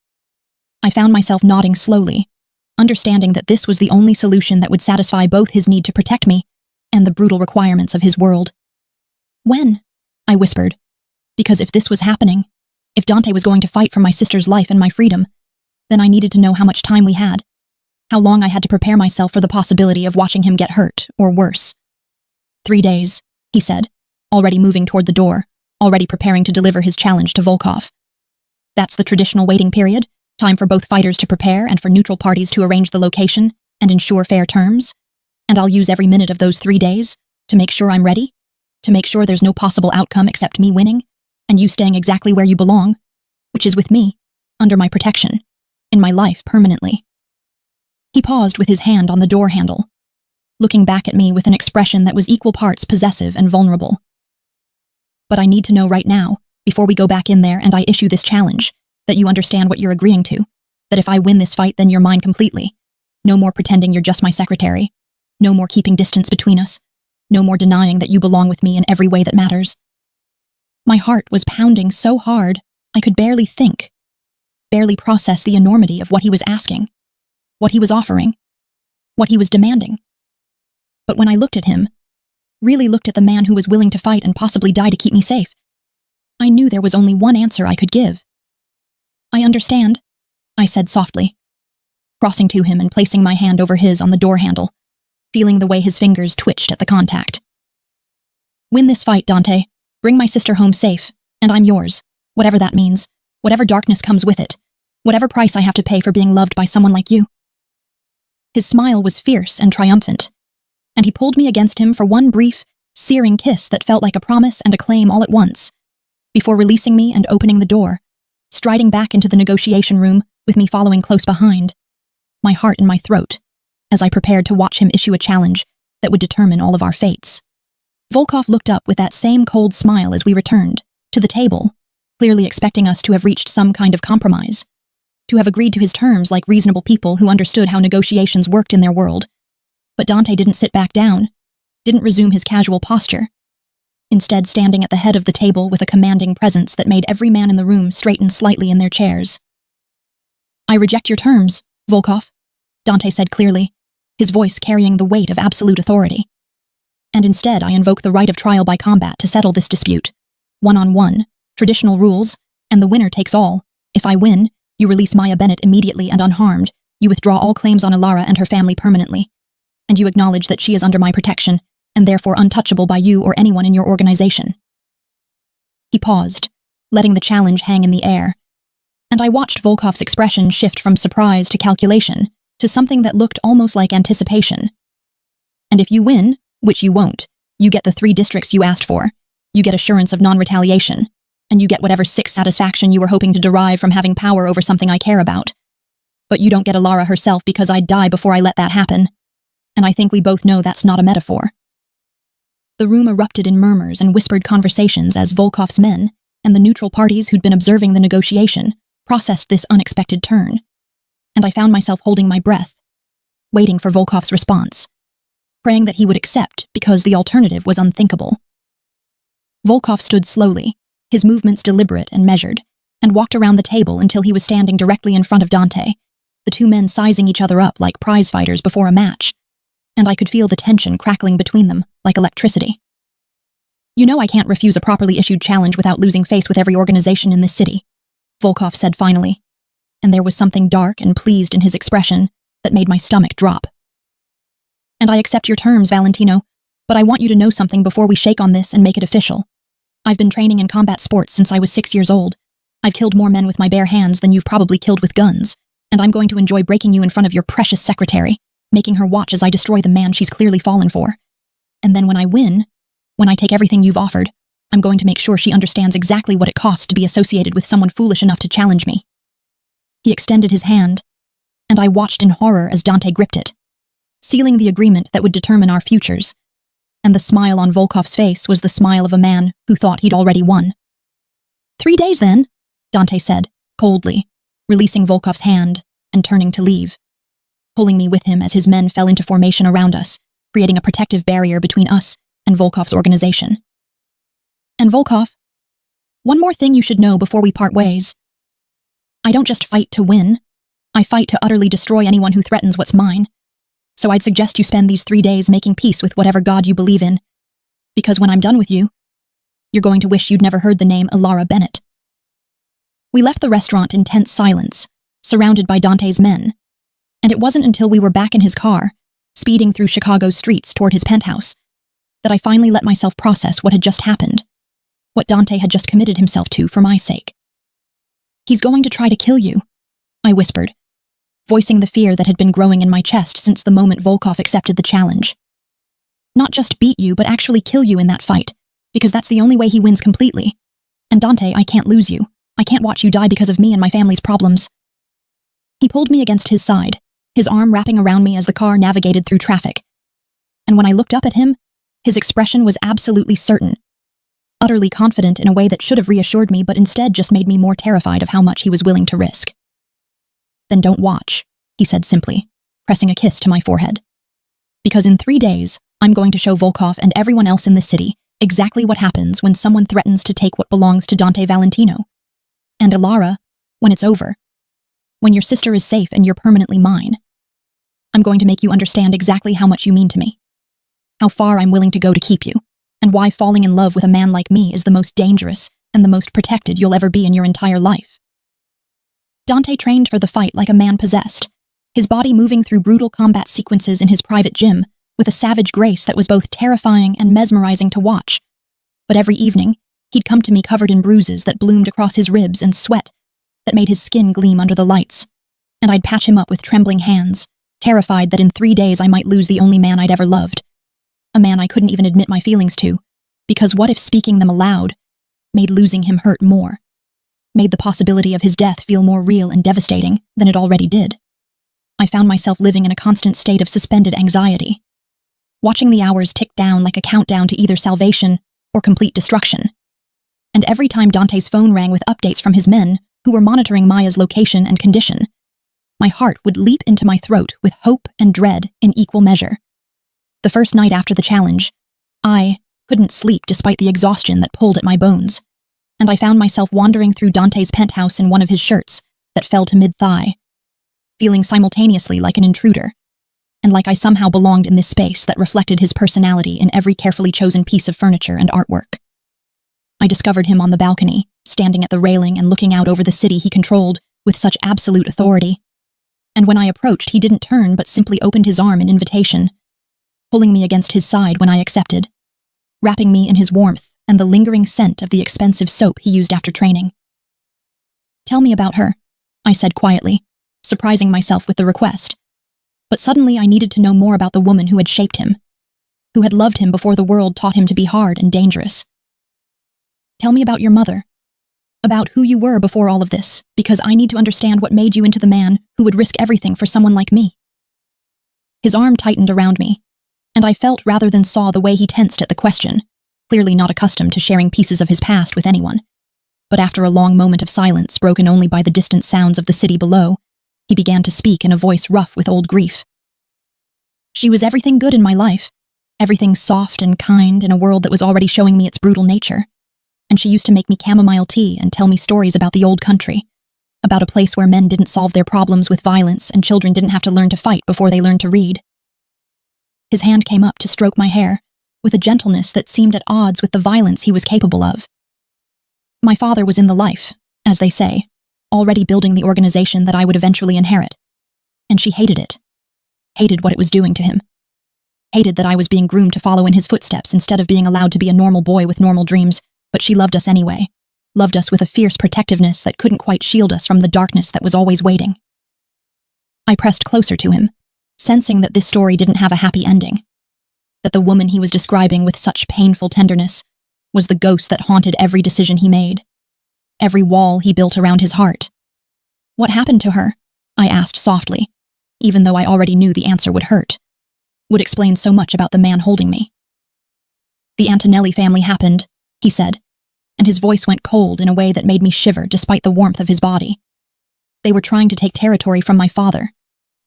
I found myself nodding slowly, understanding that this was the only solution that would satisfy both his need to protect me and the brutal requirements of his world. "When?" I whispered, because if this was happening, if Dante was going to fight for my sister's life and my freedom, then I needed to know how much time we had, how long I had to prepare myself for the possibility of watching him get hurt, or worse. 3 days, he said, already moving toward the door, already preparing to deliver his challenge to Volkov. That's the traditional waiting period, time for both fighters to prepare and for neutral parties to arrange the location and ensure fair terms. And I'll use every minute of those 3 days to make sure I'm ready, to make sure there's no possible outcome except me winning, and you staying exactly where you belong, which is with me, under my protection, in my life permanently. He paused with his hand on the door handle, looking back at me with an expression that was equal parts possessive and vulnerable. "But I need to know right now, before we go back in there and I issue this challenge, that you understand what you're agreeing to, that if I win this fight then you're mine completely. No more pretending you're just my secretary. No more keeping distance between us. No more denying that you belong with me in every way that matters." My heart was pounding so hard, I could barely think, barely process the enormity of what he was asking, what he was offering, what he was demanding. But when I looked at him, really looked at the man who was willing to fight and possibly die to keep me safe, I knew there was only one answer I could give. "I understand," I said softly, crossing to him and placing my hand over his on the door handle, feeling the way his fingers twitched at the contact. "Win this fight, Dante. Bring my sister home safe, and I'm yours, whatever that means, whatever darkness comes with it, whatever price I have to pay for being loved by someone like you." His smile was fierce and triumphant, and he pulled me against him for one brief, searing kiss that felt like a promise and a claim all at once, before releasing me and opening the door, striding back into the negotiation room with me following close behind, my heart in my throat, as I prepared to watch him issue a challenge that would determine all of our fates. Volkov looked up with that same cold smile as we returned to the table, clearly expecting us to have reached some kind of compromise, to have agreed to his terms like reasonable people who understood how negotiations worked in their world. But Dante didn't sit back down, didn't resume his casual posture, instead standing at the head of the table with a commanding presence that made every man in the room straighten slightly in their chairs. "I reject your terms, Volkov," Dante said clearly, his voice carrying the weight of absolute authority. "And instead I invoke the right of trial by combat to settle this dispute. One-on-one, traditional rules, and the winner takes all. If I win, you release Maya Bennett immediately and unharmed, you withdraw all claims on Ilara and her family permanently, and you acknowledge that she is under my protection, and therefore untouchable by you or anyone in your organization." He paused, letting the challenge hang in the air, and I watched Volkov's expression shift from surprise to calculation to something that looked almost like anticipation. And if you win, which you won't, you get the 3 districts you asked for, you get assurance of non-retaliation, and you get whatever sick satisfaction you were hoping to derive from having power over something I care about. But you don't get Alara herself because I'd die before I let that happen. And I think we both know that's not a metaphor. The room erupted in murmurs and whispered conversations as Volkov's men and the neutral parties who'd been observing the negotiation processed this unexpected turn. And I found myself holding my breath, waiting for Volkov's response, praying that he would accept because the alternative was unthinkable. Volkov stood slowly, his movements deliberate and measured, and walked around the table until he was standing directly in front of Dante, the 2 men sizing each other up like prize fighters before a match, and I could feel the tension crackling between them like electricity. You know I can't refuse a properly issued challenge without losing face with every organization in this city, Volkov said finally, and there was something dark and pleased in his expression that made my stomach drop. And I accept your terms, Valentino, but I want you to know something before we shake on this and make it official. I've been training in combat sports since I was 6 years old. I've killed more men with my bare hands than you've probably killed with guns, and I'm going to enjoy breaking you in front of your precious secretary, making her watch as I destroy the man she's clearly fallen for. And then when I win, when I take everything you've offered, I'm going to make sure she understands exactly what it costs to be associated with someone foolish enough to challenge me. He extended his hand, and I watched in horror as Dante gripped it, sealing the agreement that would determine our futures. And the smile on Volkov's face was the smile of a man who thought he'd already won. 3 days then, Dante said, coldly, releasing Volkov's hand and turning to leave, pulling me with him as his men fell into formation around us, creating a protective barrier between us and Volkov's organization. And Volkov, one more thing you should know before we part ways. I don't just fight to win. I fight to utterly destroy anyone who threatens what's mine. So I'd suggest you spend these 3 days making peace with whatever god you believe in, because when I'm done with you, you're going to wish you'd never heard the name Alara Bennett. We left the restaurant in tense silence, surrounded by Dante's men, and it wasn't until we were back in his car, speeding through Chicago's streets toward his penthouse, that I finally let myself process what had just happened, what Dante had just committed himself to for my sake. He's going to try to kill you, I whispered, voicing the fear that had been growing in my chest since the moment Volkov accepted the challenge. Not just beat you, but actually kill you in that fight, because that's the only way he wins completely. And Dante, I can't lose you. I can't watch you die because of me and my family's problems. He pulled me against his side, his arm wrapping around me as the car navigated through traffic. And when I looked up at him, his expression was absolutely certain, utterly confident in a way that should have reassured me but instead just made me more terrified of how much he was willing to risk. Then don't watch, he said simply, pressing a kiss to my forehead. Because in 3 days, I'm going to show Volkov and everyone else in the city exactly what happens when someone threatens to take what belongs to Dante Valentino. And Alara, when it's over, when your sister is safe and you're permanently mine, I'm going to make you understand exactly how much you mean to me, how far I'm willing to go to keep you, and why falling in love with a man like me is the most dangerous and the most protected you'll ever be in your entire life. Dante trained for the fight like a man possessed, his body moving through brutal combat sequences in his private gym with a savage grace that was both terrifying and mesmerizing to watch. But every evening, he'd come to me covered in bruises that bloomed across his ribs and sweat that made his skin gleam under the lights, and I'd patch him up with trembling hands, terrified that in 3 days I might lose the only man I'd ever loved, a man I couldn't even admit my feelings to, because what if speaking them aloud made losing him hurt more? Made the possibility of his death feel more real and devastating than it already did. I found myself living in a constant state of suspended anxiety, watching the hours tick down like a countdown to either salvation or complete destruction. And every time Dante's phone rang with updates from his men, who were monitoring Maya's location and condition, my heart would leap into my throat with hope and dread in equal measure. The first night after the challenge, I couldn't sleep despite the exhaustion that pulled at my bones, and I found myself wandering through Dante's penthouse in one of his shirts that fell to mid-thigh, feeling simultaneously like an intruder, and like I somehow belonged in this space that reflected his personality in every carefully chosen piece of furniture and artwork. I discovered him on the balcony, standing at the railing and looking out over the city he controlled with such absolute authority. And when I approached, he didn't turn but simply opened his arm in invitation, pulling me against his side when I accepted, wrapping me in his warmth and the lingering scent of the expensive soap he used after training. "Tell me about her," I said quietly, surprising myself with the request, But suddenly I needed to know more about the woman who had shaped him, who had loved him before the world taught him to be hard and dangerous. Tell me about your mother, about who you were before all of this, because I need to understand what made you into the man who would risk everything for someone like me. His arm tightened around me, and I felt rather than saw the way he tensed at the question, clearly not accustomed to sharing pieces of his past with anyone. But after a long moment of silence, broken only by the distant sounds of the city below, he began to speak in a voice rough with old grief. She was everything good in my life, everything soft and kind in a world that was already showing me its brutal nature. And she used to make me chamomile tea and tell me stories about the old country, about a place where men didn't solve their problems with violence and children didn't have to learn to fight before they learned to read. His hand came up to stroke my hair, with a gentleness that seemed at odds with the violence he was capable of. My father was in the life, as they say, already building the organization that I would eventually inherit. And she hated it. Hated what it was doing to him. Hated that I was being groomed to follow in his footsteps instead of being allowed to be a normal boy with normal dreams, but she loved us anyway. Loved us with a fierce protectiveness that couldn't quite shield us from the darkness that was always waiting. I pressed closer to him, sensing that this story didn't have a happy ending. That the woman he was describing with such painful tenderness was the ghost that haunted every decision he made, every wall he built around his heart. What happened to her? I asked softly, even though I already knew the answer would hurt, would explain so much about the man holding me. The Antonelli family happened, he said, and his voice went cold in a way that made me shiver despite the warmth of his body. They were trying to take territory from my father,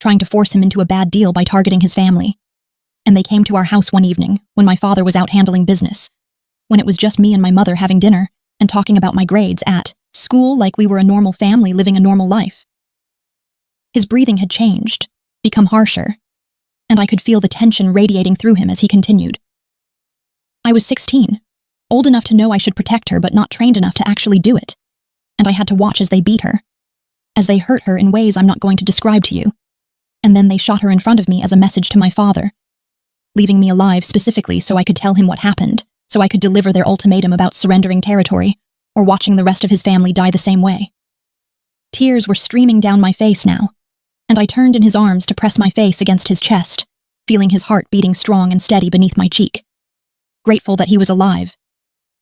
trying to force him into a bad deal by targeting his family. And they came to our house one evening when my father was out handling business, when it was just me and my mother having dinner and talking about my grades at school like we were a normal family living a normal life. His breathing had changed, become harsher, and I could feel the tension radiating through him as he continued. I was 16, old enough to know I should protect her but not trained enough to actually do it, and I had to watch as they beat her, as they hurt her in ways I'm not going to describe to you, and then they shot her in front of me as a message to my father, leaving me alive specifically so I could tell him what happened, so I could deliver their ultimatum about surrendering territory, or watching the rest of his family die the same way. Tears were streaming down my face now, and I turned in his arms to press my face against his chest, feeling his heart beating strong and steady beneath my cheek. Grateful that he was alive,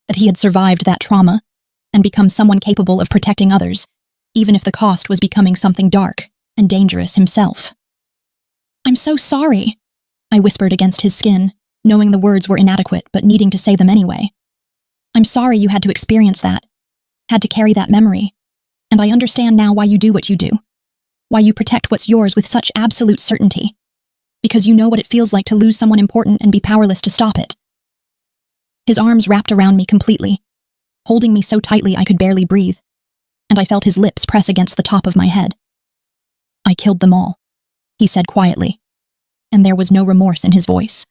that he had survived that trauma, and become someone capable of protecting others, even if the cost was becoming something dark and dangerous himself. "I'm so sorry," I whispered against his skin, knowing the words were inadequate but needing to say them anyway. "I'm sorry you had to experience that, had to carry that memory, and I understand now why you do what you do, why you protect what's yours with such absolute certainty, because you know what it feels like to lose someone important and be powerless to stop it." His arms wrapped around me completely, holding me so tightly I could barely breathe, and I felt his lips press against the top of my head. "I killed them all," he said quietly, and there was no remorse in his voice,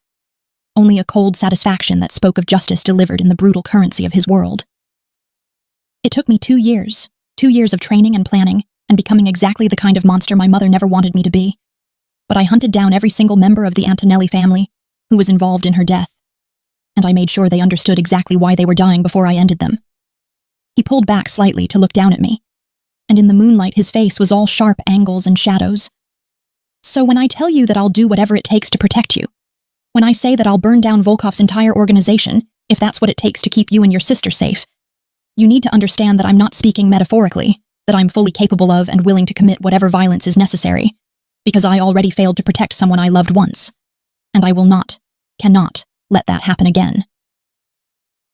only a cold satisfaction that spoke of justice delivered in the brutal currency of his world. It took me 2 years, 2 years of training and planning, and becoming exactly the kind of monster my mother never wanted me to be. But I hunted down every single member of the Antonelli family who was involved in her death, and I made sure they understood exactly why they were dying before I ended them. He pulled back slightly to look down at me, and in the moonlight his face was all sharp angles and shadows. "So when I tell you that I'll do whatever it takes to protect you, when I say that I'll burn down Volkov's entire organization, if that's what it takes to keep you and your sister safe, you need to understand that I'm not speaking metaphorically, that I'm fully capable of and willing to commit whatever violence is necessary, because I already failed to protect someone I loved once, and I will not, cannot, let that happen again."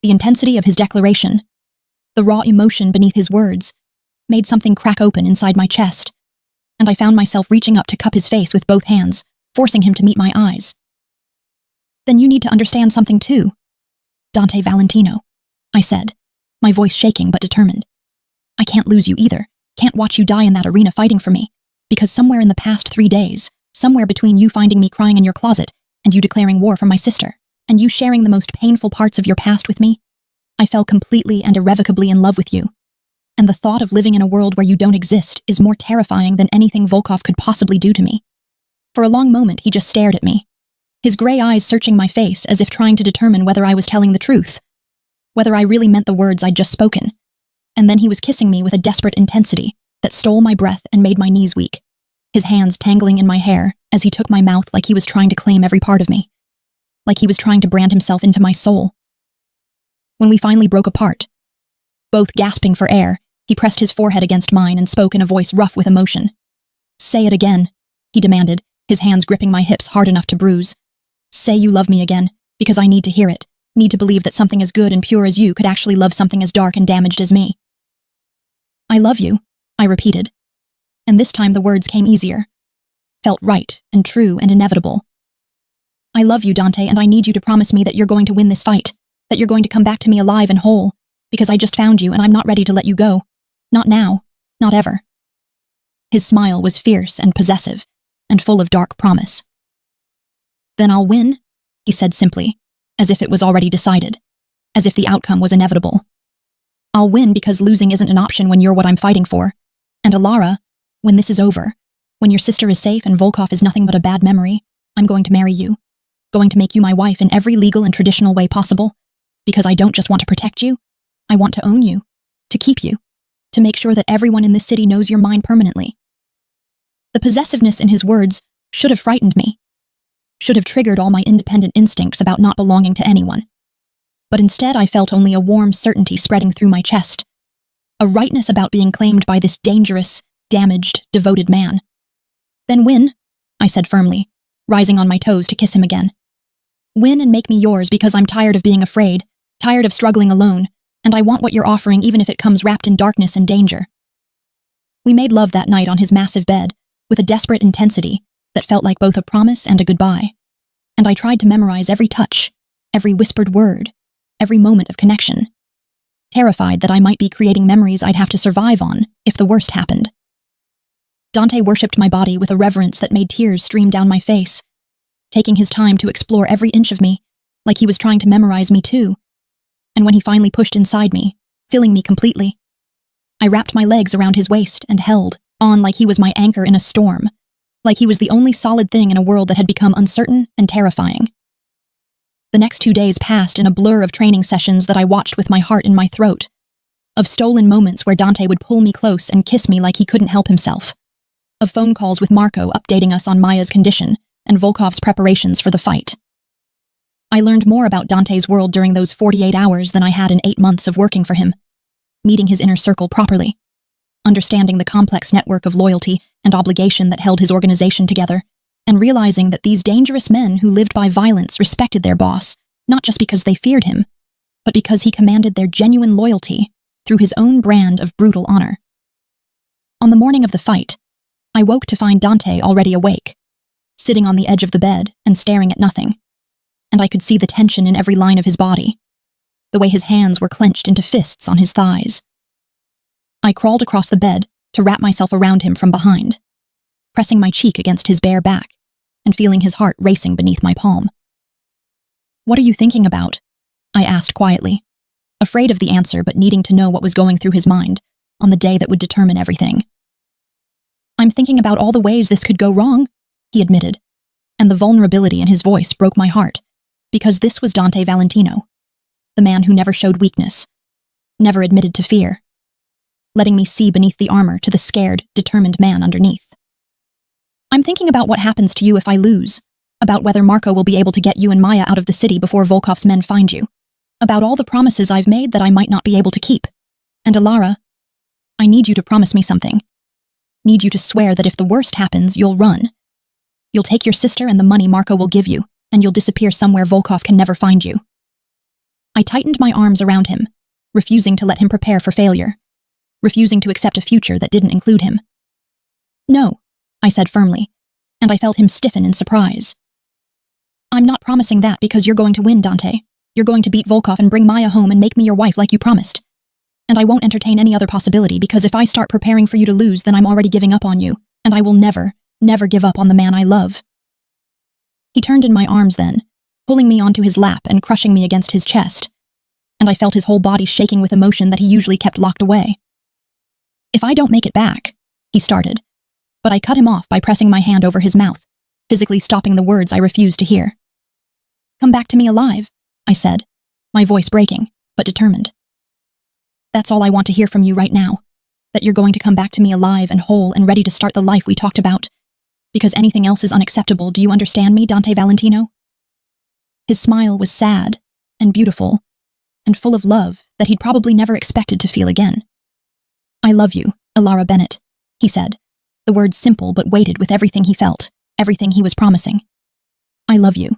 The intensity of his declaration, the raw emotion beneath his words, made something crack open inside my chest, and I found myself reaching up to cup his face with both hands, forcing him to meet my eyes. "Then you need to understand something too, Dante Valentino," I said, my voice shaking but determined. "I can't lose you either, can't watch you die in that arena fighting for me, because somewhere in the past 3 days, somewhere between you finding me crying in your closet and you declaring war for my sister, and you sharing the most painful parts of your past with me, I fell completely and irrevocably in love with you. And the thought of living in a world where you don't exist is more terrifying than anything Volkov could possibly do to me." For a long moment he just stared at me, his gray eyes searching my face as if trying to determine whether I was telling the truth, whether I really meant the words I'd just spoken, and then he was kissing me with a desperate intensity that stole my breath and made my knees weak, his hands tangling in my hair as he took my mouth like he was trying to claim every part of me, like he was trying to brand himself into my soul. When we finally broke apart, both gasping for air, he pressed his forehead against mine and spoke in a voice rough with emotion. "Say it again," he demanded, his hands gripping my hips hard enough to bruise. "Say you love me again, because I need to hear it, need to believe that something as good and pure as you could actually love something as dark and damaged as me." "I love you," I repeated, and this time the words came easier, felt right and true and inevitable. "I love you, Dante, and I need you to promise me that you're going to win this fight, that you're going to come back to me alive and whole, because I just found you and I'm not ready to let you go. Not now, not ever." His smile was fierce and possessive, and full of dark promise. "Then I'll win," he said simply, as if it was already decided, as if the outcome was inevitable. "I'll win because losing isn't an option when you're what I'm fighting for. And Alara, when this is over, when your sister is safe and Volkov is nothing but a bad memory, I'm going to marry you, going to make you my wife in every legal and traditional way possible, because I don't just want to protect you, I want to own you, to keep you, to make sure that everyone in this city knows you're mine permanently." The possessiveness in his words should have frightened me, should have triggered all my independent instincts about not belonging to anyone. But instead I felt only a warm certainty spreading through my chest, a rightness about being claimed by this dangerous, damaged, devoted man. "Then win," I said firmly, rising on my toes to kiss him again. "Win and make me yours because I'm tired of being afraid, tired of struggling alone, and I want what you're offering even if it comes wrapped in darkness and danger." We made love that night on his massive bed, with a desperate intensity that felt like both a promise and a goodbye, and I tried to memorize every touch, every whispered word, every moment of connection, terrified that I might be creating memories I'd have to survive on if the worst happened. Dante worshipped my body with a reverence that made tears stream down my face, taking his time to explore every inch of me, like he was trying to memorize me too. And when he finally pushed inside me, filling me completely, I wrapped my legs around his waist and held on like he was my anchor in a storm, like he was the only solid thing in a world that had become uncertain and terrifying. The next 2 days passed in a blur of training sessions that I watched with my heart in my throat, of stolen moments where Dante would pull me close and kiss me like he couldn't help himself, of phone calls with Marco updating us on Maya's condition and Volkov's preparations for the fight. I learned more about Dante's world during those 48 hours than I had in 8 months of working for him, meeting his inner circle properly, understanding the complex network of loyalty and obligation that held his organization together, and realizing that these dangerous men who lived by violence respected their boss, not just because they feared him, but because he commanded their genuine loyalty through his own brand of brutal honor. On the morning of the fight, I woke to find Dante already awake, sitting on the edge of the bed and staring at nothing, and I could see the tension in every line of his body, the way his hands were clenched into fists on his thighs. I crawled across the bed to wrap myself around him from behind, pressing my cheek against his bare back and feeling his heart racing beneath my palm. "What are you thinking about?" I asked quietly, afraid of the answer but needing to know what was going through his mind on the day that would determine everything. "I'm thinking about all the ways this could go wrong," he admitted, and the vulnerability in his voice broke my heart, because this was Dante Valentino, the man who never showed weakness, never admitted to fear, letting me see beneath the armor to the scared, determined man underneath. "I'm thinking about what happens to you if I lose, about whether Marco will be able to get you and Maya out of the city before Volkov's men find you, about all the promises I've made that I might not be able to keep. And Alara, I need you to promise me something. Need you to swear that if the worst happens, you'll run. You'll take your sister and the money Marco will give you, and you'll disappear somewhere Volkov can never find you." I tightened my arms around him, refusing to let him prepare for failure, refusing to accept a future that didn't include him. "No," I said firmly, and I felt him stiffen in surprise. "I'm not promising that because you're going to win, Dante. You're going to beat Volkov and bring Maya home and make me your wife like you promised. And I won't entertain any other possibility because if I start preparing for you to lose, then I'm already giving up on you, and I will never, never give up on the man I love." He turned in my arms then, pulling me onto his lap and crushing me against his chest, and I felt his whole body shaking with emotion that he usually kept locked away. "If I don't make it back," he started, but I cut him off by pressing my hand over his mouth, physically stopping the words I refused to hear. "Come back to me alive," I said, my voice breaking, but determined. "That's all I want to hear from you right now, that you're going to come back to me alive and whole and ready to start the life we talked about. Because anything else is unacceptable, do you understand me, Dante Valentino? His smile was sad and beautiful and full of love that he'd probably never expected to feel again. I love you, Alara Bennett, he said, the words simple but weighted with everything he felt, everything he was promising. I love you,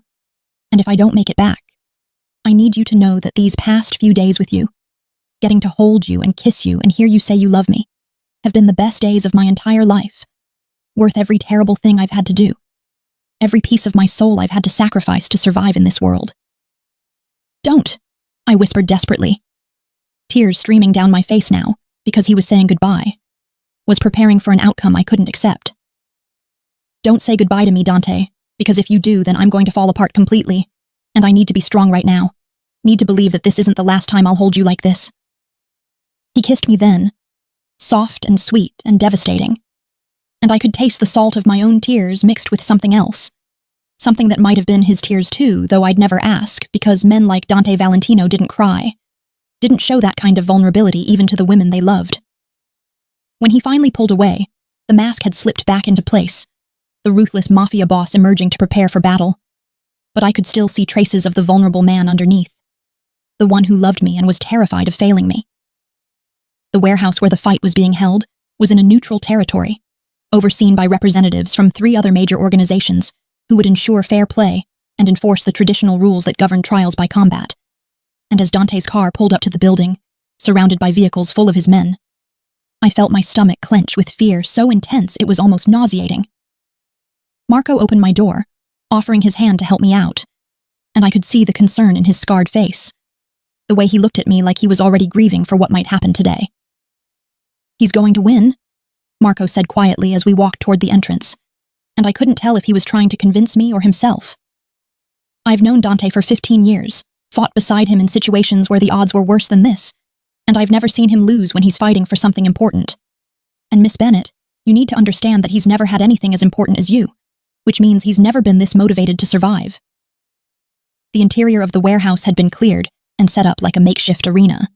and if I don't make it back, I need you to know that these past few days with you, getting to hold you and kiss you and hear you say you love me, have been the best days of my entire life, worth every terrible thing I've had to do, every piece of my soul I've had to sacrifice to survive in this world. Don't, I whispered desperately, tears streaming down my face now because he was saying goodbye, was preparing for an outcome I couldn't accept. Don't say goodbye to me, Dante, because if you do, then I'm going to fall apart completely, and I need to be strong right now, need to believe that this isn't the last time I'll hold you like this. He kissed me then, soft and sweet and devastating, and I could taste the salt of my own tears mixed with something else, something that might have been his tears too, though I'd never ask, because men like Dante Valentino didn't cry, didn't show that kind of vulnerability even to the women they loved. When he finally pulled away, the mask had slipped back into place, the ruthless mafia boss emerging to prepare for battle, but I could still see traces of the vulnerable man underneath, the one who loved me and was terrified of failing me. The warehouse where the fight was being held was in a neutral territory, overseen by representatives from 3 other major organizations who would ensure fair play and enforce the traditional rules that govern trials by combat. And as Dante's car pulled up to the building, surrounded by vehicles full of his men, I felt my stomach clench with fear so intense it was almost nauseating. Marco opened my door, offering his hand to help me out, and I could see the concern in his scarred face, the way he looked at me like he was already grieving for what might happen today. He's going to win, Marco said quietly as we walked toward the entrance, and I couldn't tell if he was trying to convince me or himself. I've known Dante for 15 years, fought beside him in situations where the odds were worse than this, and I've never seen him lose when he's fighting for something important. And Miss Bennett, you need to understand that he's never had anything as important as you, which means he's never been this motivated to survive. The interior of the warehouse had been cleared and set up like a makeshift arena,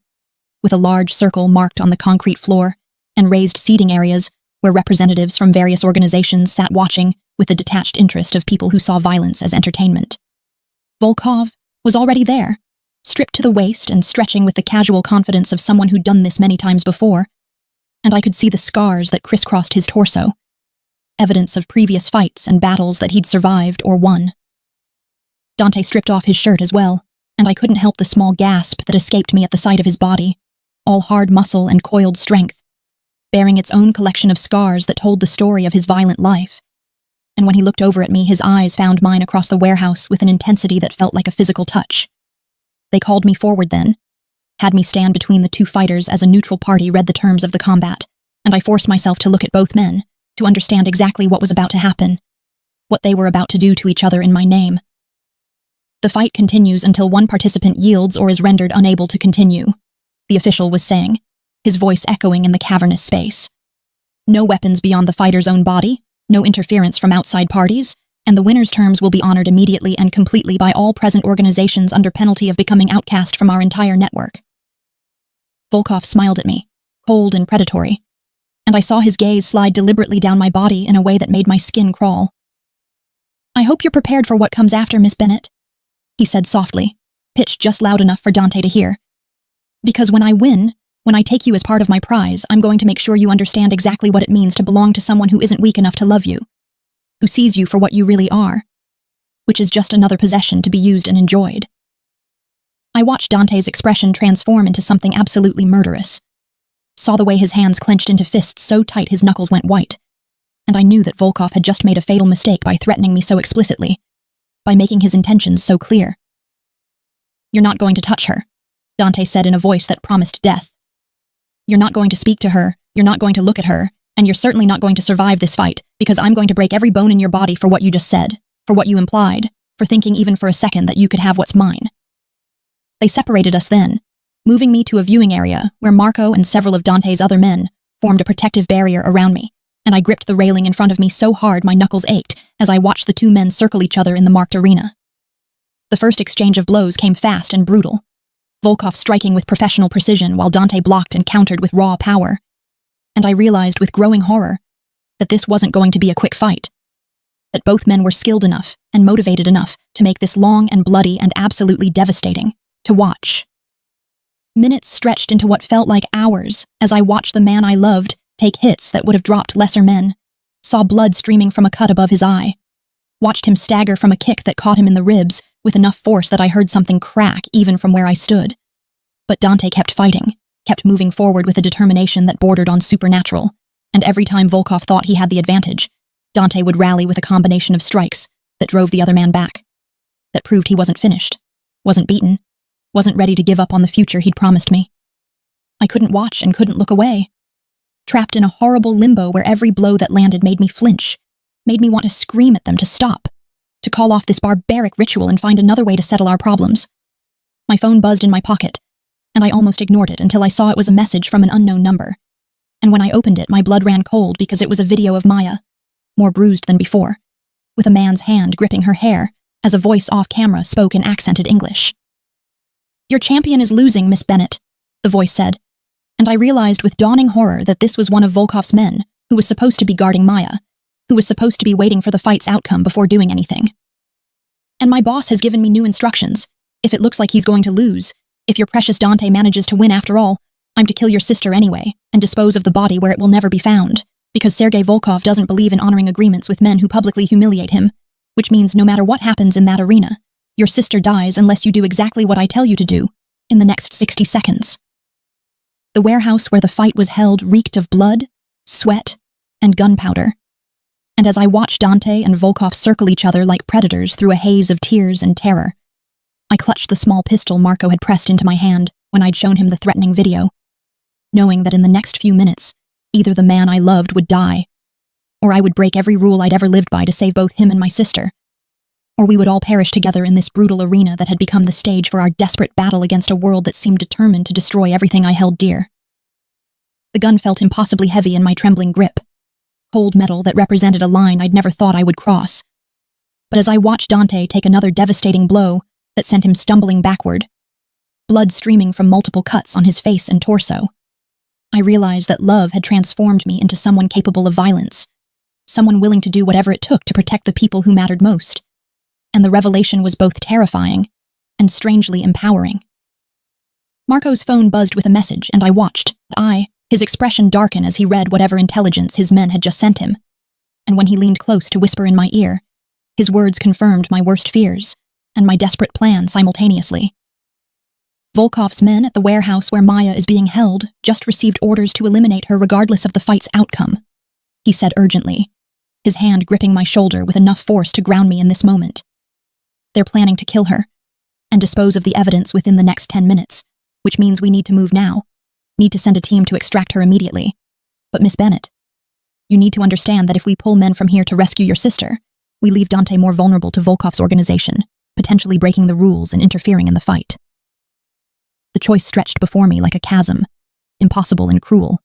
with a large circle marked on the concrete floor and raised seating areas where representatives from various organizations sat watching with the detached interest of people who saw violence as entertainment. Volkov was already there, stripped to the waist and stretching with the casual confidence of someone who'd done this many times before, and I could see the scars that crisscrossed his torso, evidence of previous fights and battles that he'd survived or won. Dante stripped off his shirt as well, and I couldn't help the small gasp that escaped me at the sight of his body, all hard muscle and coiled strength, bearing its own collection of scars that told the story of his violent life. And when he looked over at me, his eyes found mine across the warehouse with an intensity that felt like a physical touch. They called me forward then, had me stand between the 2 fighters as a neutral party read the terms of the combat, and I forced myself to look at both men, to understand exactly what was about to happen, what they were about to do to each other in my name. The fight continues until one participant yields or is rendered unable to continue, the official was saying, his voice echoing in the cavernous space. No weapons beyond the fighter's own body, no interference from outside parties, and the winner's terms will be honored immediately and completely by all present organizations under penalty of becoming outcast from our entire network. Volkov smiled at me, cold and predatory, and I saw his gaze slide deliberately down my body in a way that made my skin crawl. I hope you're prepared for what comes after, Miss Bennett, he said softly, pitched just loud enough for Dante to hear. Because when I win, when I take you as part of my prize, I'm going to make sure you understand exactly what it means to belong to someone who isn't weak enough to love you, who sees you for what you really are, which is just another possession to be used and enjoyed. I watched Dante's expression transform into something absolutely murderous, saw the way his hands clenched into fists so tight his knuckles went white, and I knew that Volkov had just made a fatal mistake by threatening me so explicitly, by making his intentions so clear. You're not going to touch her, Dante said in a voice that promised death. You're not going to speak to her, you're not going to look at her, and you're certainly not going to survive this fight, because I'm going to break every bone in your body for what you just said, for what you implied, for thinking even for a second that you could have what's mine. They separated us then, moving me to a viewing area where Marco and several of Dante's other men formed a protective barrier around me, and I gripped the railing in front of me so hard my knuckles ached as I watched the 2 men circle each other in the marked arena. The first exchange of blows came fast and brutal, Volkov striking with professional precision while Dante blocked and countered with raw power. And I realized with growing horror that this wasn't going to be a quick fight. that both men were skilled enough and motivated enough to make this long and bloody and absolutely devastating to watch. Minutes stretched into what felt like hours as I watched the man I loved take hits that would have dropped lesser men, saw blood streaming from a cut above his eye, watched him stagger from a kick that caught him in the ribs with enough force that I heard something crack even from where I stood. But Dante kept fighting, kept moving forward with a determination that bordered on supernatural, and every time Volkov thought he had the advantage, Dante would rally with a combination of strikes that drove the other man back, that proved he wasn't finished, wasn't beaten, wasn't ready to give up on the future he'd promised me. I couldn't watch and couldn't look away, trapped in a horrible limbo where every blow that landed made me flinch, made me want to scream at them to stop, to call off this barbaric ritual and find another way to settle our problems. My phone buzzed in my pocket, and I almost ignored it until I saw it was a message from an unknown number. And when I opened it, my blood ran cold because it was a video of Maya, more bruised than before, with a man's hand gripping her hair as a voice off camera spoke in accented English. "Your champion is losing, Miss Bennett," the voice said, and I realized with dawning horror that this was one of Volkov's men who was supposed to be guarding Maya, who was supposed to be waiting for the fight's outcome before doing anything. "And my boss has given me new instructions. If it looks like he's going to lose, if your precious Dante manages to win after all, I'm to kill your sister anyway and dispose of the body where it will never be found, because Sergei Volkov doesn't believe in honoring agreements with men who publicly humiliate him, which means no matter what happens in that arena, your sister dies unless you do exactly what I tell you to do in the next 60 seconds. The warehouse where the fight was held reeked of blood, sweat, and gunpowder. And as I watched Dante and Volkov circle each other like predators through a haze of tears and terror, I clutched the small pistol Marco had pressed into my hand when I'd shown him the threatening video, knowing that in the next few minutes, either the man I loved would die, or I would break every rule I'd ever lived by to save both him and my sister, or we would all perish together in this brutal arena that had become the stage for our desperate battle against a world that seemed determined to destroy everything I held dear. The gun felt impossibly heavy in my trembling grip, cold metal that represented a line I'd never thought I would cross. But as I watched Dante take another devastating blow that sent him stumbling backward, blood streaming from multiple cuts on his face and torso, I realized that love had transformed me into someone capable of violence, someone willing to do whatever it took to protect the people who mattered most. And the revelation was both terrifying and strangely empowering. Marco's phone buzzed with a message, and I watched, his expression darken as he read whatever intelligence his men had just sent him. And when he leaned close to whisper in my ear, his words confirmed my worst fears and my desperate plan simultaneously. Volkov's men at the warehouse where Maya is being held just received orders to eliminate her regardless of the fight's outcome, he said urgently, his hand gripping my shoulder with enough force to ground me in this moment. They're planning to kill her and dispose of the evidence within the next 10 minutes, which means we need to move now, need to send a team to extract her immediately. But Miss Bennett, you need to understand that if we pull men from here to rescue your sister, we leave Dante more vulnerable to Volkov's organization, potentially breaking the rules and interfering in the fight. The choice stretched before me like a chasm, impossible and cruel,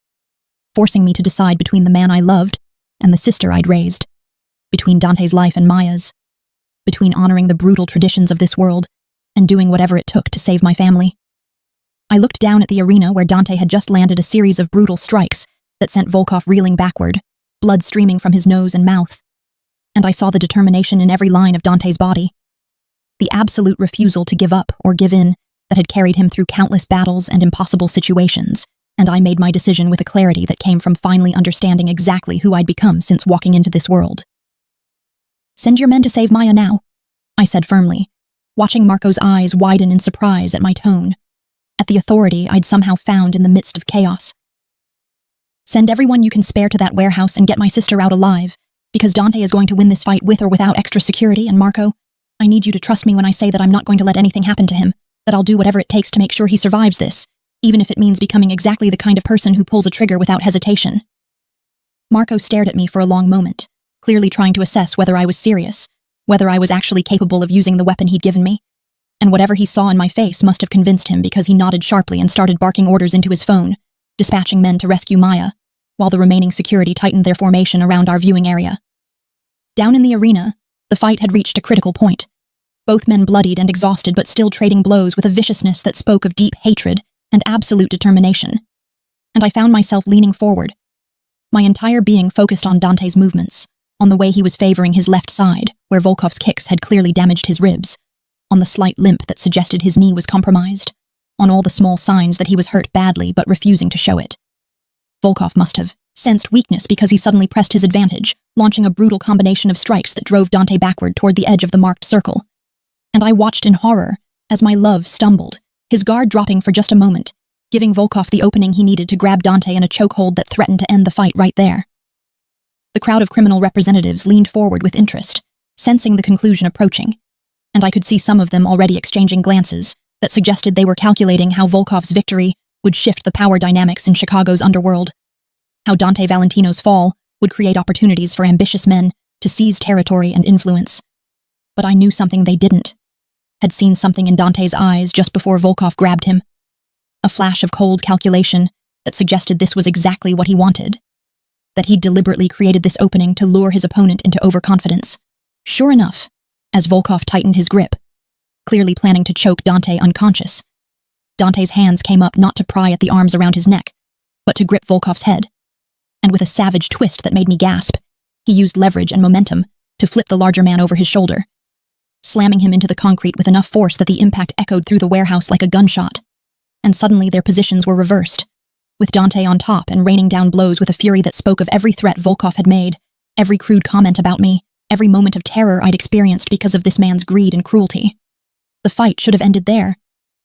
forcing me to decide between the man I loved and the sister I'd raised, between Dante's life and Maya's, between honoring the brutal traditions of this world and doing whatever it took to save my family. I looked down at the arena where Dante had just landed a series of brutal strikes that sent Volkov reeling backward, blood streaming from his nose and mouth, and I saw the determination in every line of Dante's body, the absolute refusal to give up or give in that had carried him through countless battles and impossible situations, and I made my decision with a clarity that came from finally understanding exactly who I'd become since walking into this world. "Send your men to save Maya now," I said firmly, watching Marco's eyes widen in surprise at my tone, at the authority I'd somehow found in the midst of chaos. "Send everyone you can spare to that warehouse and get my sister out alive, because Dante is going to win this fight with or without extra security, and Marco, I need you to trust me when I say that I'm not going to let anything happen to him, that I'll do whatever it takes to make sure he survives this, even if it means becoming exactly the kind of person who pulls a trigger without hesitation." Marco stared at me for a long moment, clearly trying to assess whether I was serious, whether I was actually capable of using the weapon he'd given me, and whatever he saw in my face must have convinced him because he nodded sharply and started barking orders into his phone, dispatching men to rescue Maya, while the remaining security tightened their formation around our viewing area. Down in the arena, the fight had reached a critical point, both men bloodied and exhausted but still trading blows with a viciousness that spoke of deep hatred and absolute determination, and I found myself leaning forward, my entire being focused on Dante's movements, on the way he was favoring his left side, where Volkov's kicks had clearly damaged his ribs, on the slight limp that suggested his knee was compromised, on all the small signs that he was hurt badly but refusing to show it. Volkov must have sensed weakness because he suddenly pressed his advantage, launching a brutal combination of strikes that drove Dante backward toward the edge of the marked circle. And I watched in horror as my love stumbled, his guard dropping for just a moment, giving Volkov the opening he needed to grab Dante in a chokehold that threatened to end the fight right there. The crowd of criminal representatives leaned forward with interest, sensing the conclusion approaching, and I could see some of them already exchanging glances that suggested they were calculating how Volkov's victory would shift the power dynamics in Chicago's underworld, how Dante Valentino's fall would create opportunities for ambitious men to seize territory and influence. But I knew something they didn't, had seen something in Dante's eyes just before Volkov grabbed him, a flash of cold calculation that suggested this was exactly what he wanted, that he deliberately created this opening to lure his opponent into overconfidence. Sure enough, as Volkov tightened his grip, clearly planning to choke Dante unconscious, Dante's hands came up not to pry at the arms around his neck, but to grip Volkov's head. And with a savage twist that made me gasp, he used leverage and momentum to flip the larger man over his shoulder, slamming him into the concrete with enough force that the impact echoed through the warehouse like a gunshot. And suddenly their positions were reversed, with Dante on top and raining down blows with a fury that spoke of every threat Volkov had made, every crude comment about me, every moment of terror I'd experienced because of this man's greed and cruelty. The fight should have ended there,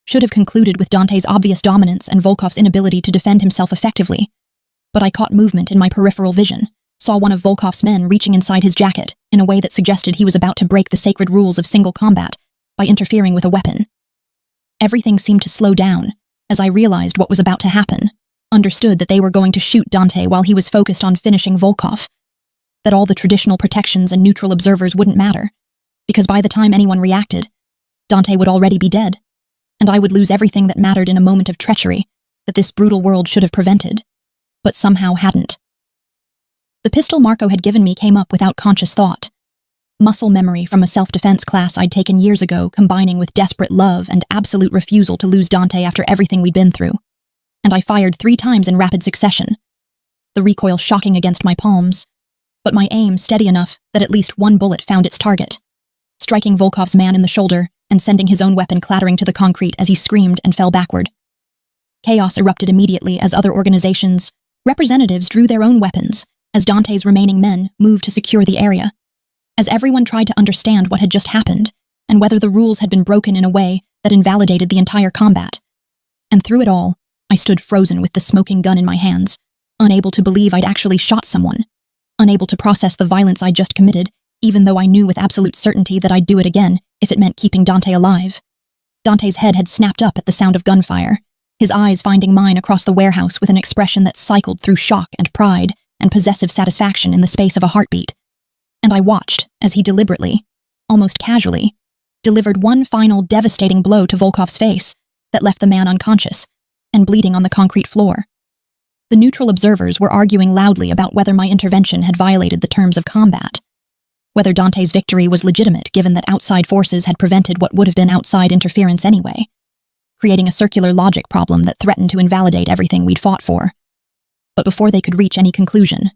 should have concluded with Dante's obvious dominance and Volkov's inability to defend himself effectively. But I caught movement in my peripheral vision, saw one of Volkov's men reaching inside his jacket in a way that suggested he was about to break the sacred rules of single combat by interfering with a weapon. Everything seemed to slow down as I realized what was about to happen, understood that they were going to shoot Dante while he was focused on finishing Volkov, that all the traditional protections and neutral observers wouldn't matter, because by the time anyone reacted, Dante would already be dead, and I would lose everything that mattered in a moment of treachery that this brutal world should have prevented, but somehow hadn't. The pistol Marco had given me came up without conscious thought, muscle memory from a self-defense class I'd taken years ago combining with desperate love and absolute refusal to lose Dante after everything we'd been through, and I fired 3 times in rapid succession, the recoil shocking against my palms, but my aim steady enough that at least one bullet found its target, striking Volkov's man in the shoulder and sending his own weapon clattering to the concrete as he screamed and fell backward. Chaos erupted immediately as other organizations' representatives drew their own weapons, as Dante's remaining men moved to secure the area, as everyone tried to understand what had just happened and whether the rules had been broken in a way that invalidated the entire combat. And through it all, I stood frozen with the smoking gun in my hands, unable to believe I'd actually shot someone, unable to process the violence I'd just committed, even though I knew with absolute certainty that I'd do it again if it meant keeping Dante alive. Dante's head had snapped up at the sound of gunfire, his eyes finding mine across the warehouse with an expression that cycled through shock and pride and possessive satisfaction in the space of a heartbeat. And I watched as he deliberately, almost casually, delivered one final devastating blow to Volkov's face that left the man unconscious and bleeding on the concrete floor. The neutral observers were arguing loudly about whether my intervention had violated the terms of combat, whether Dante's victory was legitimate given that outside forces had prevented what would have been outside interference anyway, creating a circular logic problem that threatened to invalidate everything we'd fought for. But before they could reach any conclusion,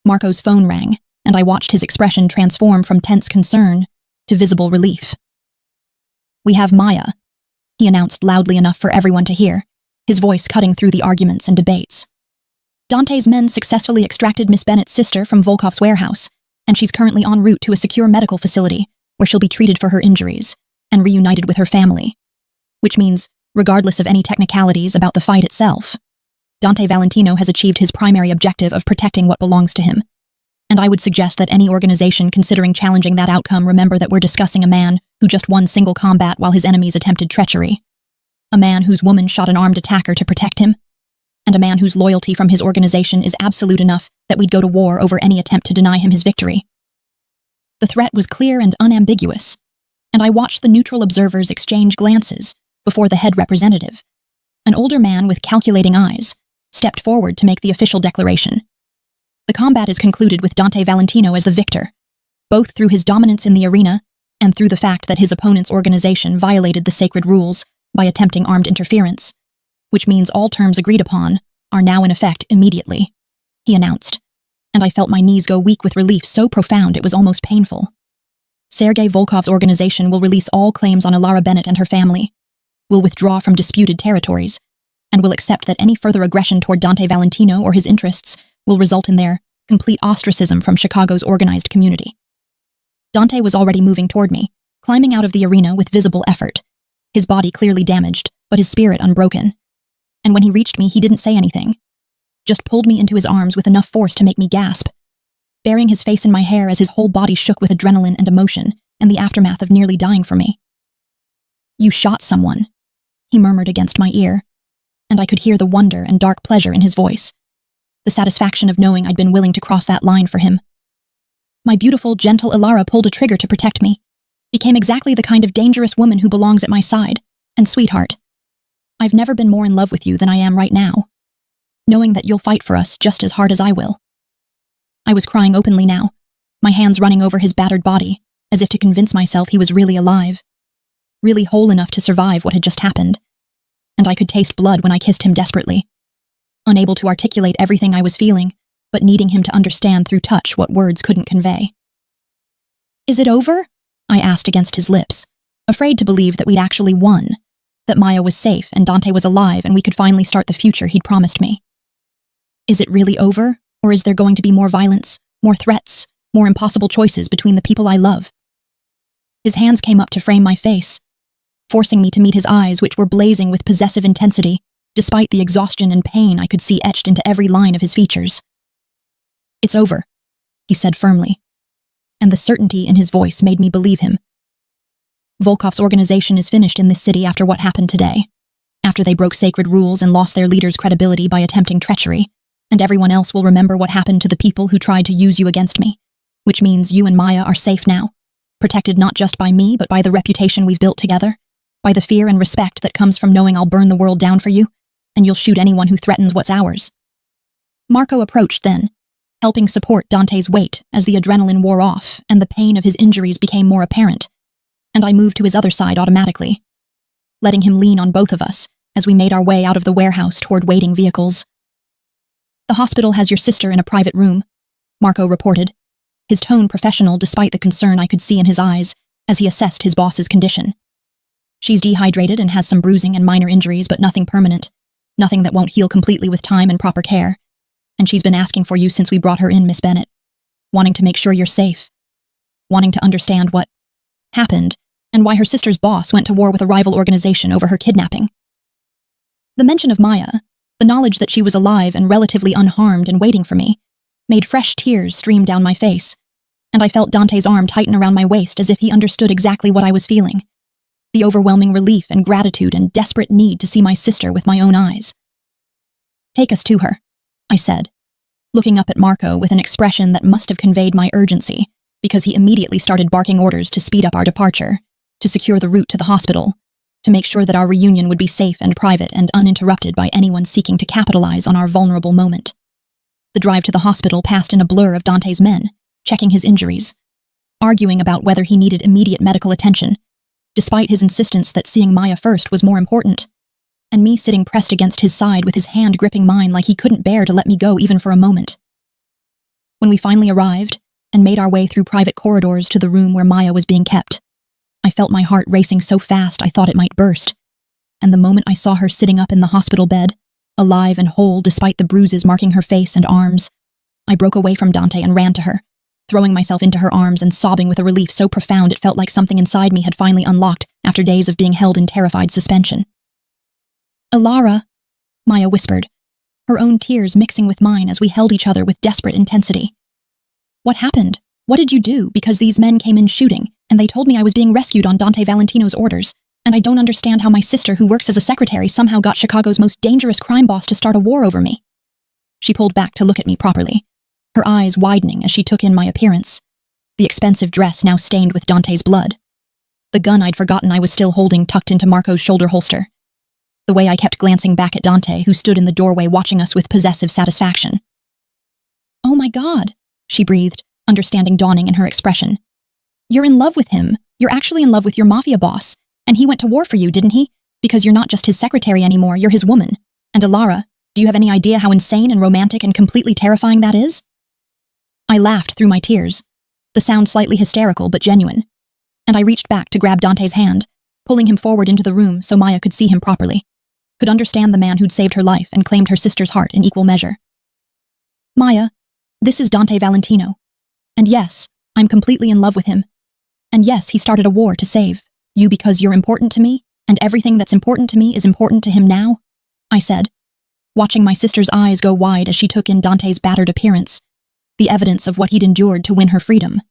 Marco's phone rang, and I watched his expression transform from tense concern to visible relief. "We have Maya," he announced loudly enough for everyone to hear, his voice cutting through the arguments and debates. "Dante's men successfully extracted Miss Bennett's sister from Volkov's warehouse, and she's currently en route to a secure medical facility where she'll be treated for her injuries and reunited with her family. Which means, regardless of any technicalities about the fight itself, Dante Valentino has achieved his primary objective of protecting what belongs to him. And I would suggest that any organization considering challenging that outcome remember that we're discussing a man who just won single combat while his enemies attempted treachery. A man whose woman shot an armed attacker to protect him. And a man whose loyalty from his organization is absolute enough that we'd go to war over any attempt to deny him his victory." The threat was clear and unambiguous, and I watched the neutral observers exchange glances before the head representative, an older man with calculating eyes, stepped forward to make the official declaration. "The combat is concluded with Dante Valentino as the victor, both through his dominance in the arena and through the fact that his opponent's organization violated the sacred rules by attempting armed interference, which means all terms agreed upon are now in effect immediately," he announced, and I felt my knees go weak with relief so profound it was almost painful. Sergei Volkov's organization will release all claims on Ilara Bennett and her family, will withdraw from disputed territories, and will accept that any further aggression toward Dante Valentino or his interests will result in their complete ostracism from Chicago's organized community. Dante was already moving toward me, climbing out of the arena with visible effort, his body clearly damaged, but his spirit unbroken. And when he reached me, he didn't say anything, just pulled me into his arms with enough force to make me gasp, burying his face in my hair as his whole body shook with adrenaline and emotion and the aftermath of nearly dying for me. "You shot someone," he murmured against my ear, and I could hear the wonder and dark pleasure in his voice, the satisfaction of knowing I'd been willing to cross that line for him. My beautiful, gentle Ilara pulled a trigger to protect me, became exactly the kind of dangerous woman who belongs at my side, and sweetheart, I've never been more in love with you than I am right now, knowing that you'll fight for us just as hard as I will. I was crying openly now, my hands running over his battered body, as if to convince myself he was really alive, really whole enough to survive what had just happened, and I could taste blood when I kissed him desperately, unable to articulate everything I was feeling, but needing him to understand through touch what words couldn't convey. "Is it over?" I asked against his lips, afraid to believe that we'd actually won, that Maya was safe and Dante was alive and we could finally start the future he'd promised me. Is it really over, or is there going to be more violence, more threats, more impossible choices between the people I love? His hands came up to frame my face, forcing me to meet his eyes, which were blazing with possessive intensity, despite the exhaustion and pain I could see etched into every line of his features. "It's over," he said firmly, and the certainty in his voice made me believe him. Volkov's organization is finished in this city after what happened today, after they broke sacred rules and lost their leader's credibility by attempting treachery, and everyone else will remember what happened to the people who tried to use you against me, which means you and Maya are safe now, protected not just by me but by the reputation we've built together, by the fear and respect that comes from knowing I'll burn the world down for you, and you'll shoot anyone who threatens what's ours. Marco approached then, helping support Dante's weight as the adrenaline wore off and the pain of his injuries became more apparent, and I moved to his other side automatically, letting him lean on both of us as we made our way out of the warehouse toward waiting vehicles. "The hospital has your sister in a private room," Marco reported, his tone professional despite the concern I could see in his eyes as he assessed his boss's condition. "She's dehydrated and has some bruising and minor injuries, but nothing permanent, nothing that won't heal completely with time and proper care. And she's been asking for you since we brought her in, Miss Bennett, wanting to make sure you're safe, wanting to understand what happened and why her sister's boss went to war with a rival organization over her kidnapping." The mention of Maya, the knowledge that she was alive and relatively unharmed and waiting for me, made fresh tears stream down my face, and I felt Dante's arm tighten around my waist as if he understood exactly what I was feeling, the overwhelming relief and gratitude and desperate need to see my sister with my own eyes. "Take us to her," I said, looking up at Marco with an expression that must have conveyed my urgency, because he immediately started barking orders to speed up our departure, to secure the route to the hospital, to make sure that our reunion would be safe and private and uninterrupted by anyone seeking to capitalize on our vulnerable moment. The drive to the hospital passed in a blur of Dante's men, checking his injuries, arguing about whether he needed immediate medical attention, despite his insistence that seeing Maya first was more important, and me sitting pressed against his side with his hand gripping mine like he couldn't bear to let me go even for a moment. When we finally arrived and made our way through private corridors to the room where Maya was being kept, I felt my heart racing so fast I thought it might burst, and the moment I saw her sitting up in the hospital bed, alive and whole despite the bruises marking her face and arms, I broke away from Dante and ran to her, throwing myself into her arms and sobbing with a relief so profound it felt like something inside me had finally unlocked after days of being held in terrified suspension. "Ilara," Maya whispered, her own tears mixing with mine as we held each other with desperate intensity. "What happened? What did you do? Because these men came in shooting, and they told me I was being rescued on Dante Valentino's orders, and I don't understand how my sister, who works as a secretary, somehow got Chicago's most dangerous crime boss to start a war over me." She pulled back to look at me properly, her eyes widening as she took in my appearance, the expensive dress now stained with Dante's blood, the gun I'd forgotten I was still holding tucked into Marco's shoulder holster, the way I kept glancing back at Dante, who stood in the doorway watching us with possessive satisfaction. "Oh my God," she breathed, understanding dawning in her expression. "You're in love with him. You're actually in love with your mafia boss, and he went to war for you, didn't he? Because you're not just his secretary anymore, you're his woman. And Ilara, do you have any idea how insane and romantic and completely terrifying that is?" I laughed through my tears, the sound slightly hysterical but genuine, and I reached back to grab Dante's hand, pulling him forward into the room so Maya could see him properly, could understand the man who'd saved her life and claimed her sister's heart in equal measure. Maya, this is Dante Valentino. And yes, I'm completely in love with him. And yes, he started a war to save you because you're important to me, and everything that's important to me is important to him now, I said, watching my sister's eyes go wide as she took in Dante's battered appearance, the evidence of what he'd endured to win her freedom.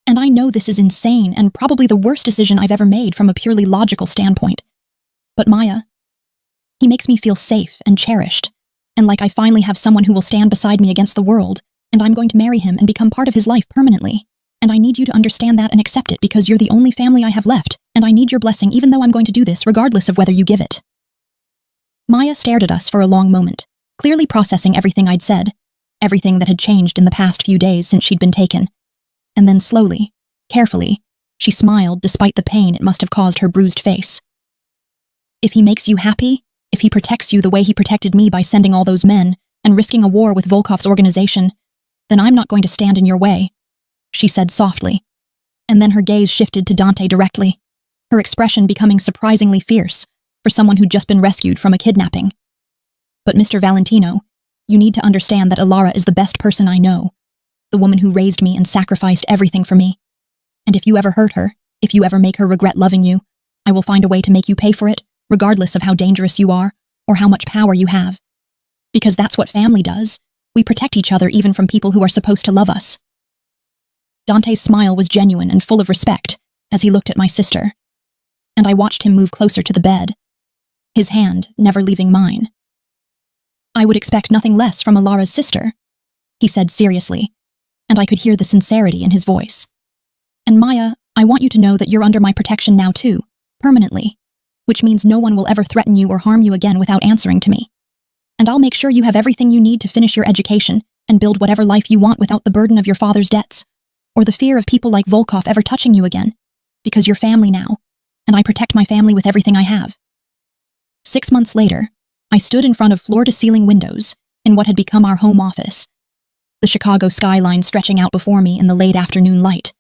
And I know this is insane and probably the worst decision I've ever made from a purely logical standpoint. But Maya, he makes me feel safe and cherished, and like I finally have someone who will stand beside me against the world, and I'm going to marry him and become part of his life permanently. And I need you to understand that and accept it because you're the only family I have left, and I need your blessing even though I'm going to do this regardless of whether you give it. Maya stared at us for a long moment, clearly processing everything I'd said, everything that had changed in the past few days since she'd been taken. And then slowly, carefully, she smiled despite the pain it must have caused her bruised face. If he makes you happy, if he protects you the way he protected me by sending all those men and risking a war with Volkov's organization, then I'm not going to stand in your way, she said softly. And then her gaze shifted to Dante directly, her expression becoming surprisingly fierce for someone who'd just been rescued from a kidnapping. But Mr. Valentino, you need to understand that Ilara is the best person I know, the woman who raised me and sacrificed everything for me. And if you ever hurt her, if you ever make her regret loving you, I will find a way to make you pay for it, regardless of how dangerous you are or how much power you have. Because that's what family does. We protect each other even from people who are supposed to love us. Dante's smile was genuine and full of respect as he looked at my sister, and I watched him move closer to the bed, his hand never leaving mine. I would expect nothing less from Ilara's sister, he said seriously, and I could hear the sincerity in his voice. And Maya, I want you to know that you're under my protection now too, permanently, which means no one will ever threaten you or harm you again without answering to me. And I'll make sure you have everything you need to finish your education and build whatever life you want without the burden of your father's debts, or the fear of people like Volkov ever touching you again, because you're family now, and I protect my family with everything I have. 6 months later, I stood in front of floor-to-ceiling windows in what had become our home office, the Chicago skyline stretching out before me in the late afternoon light,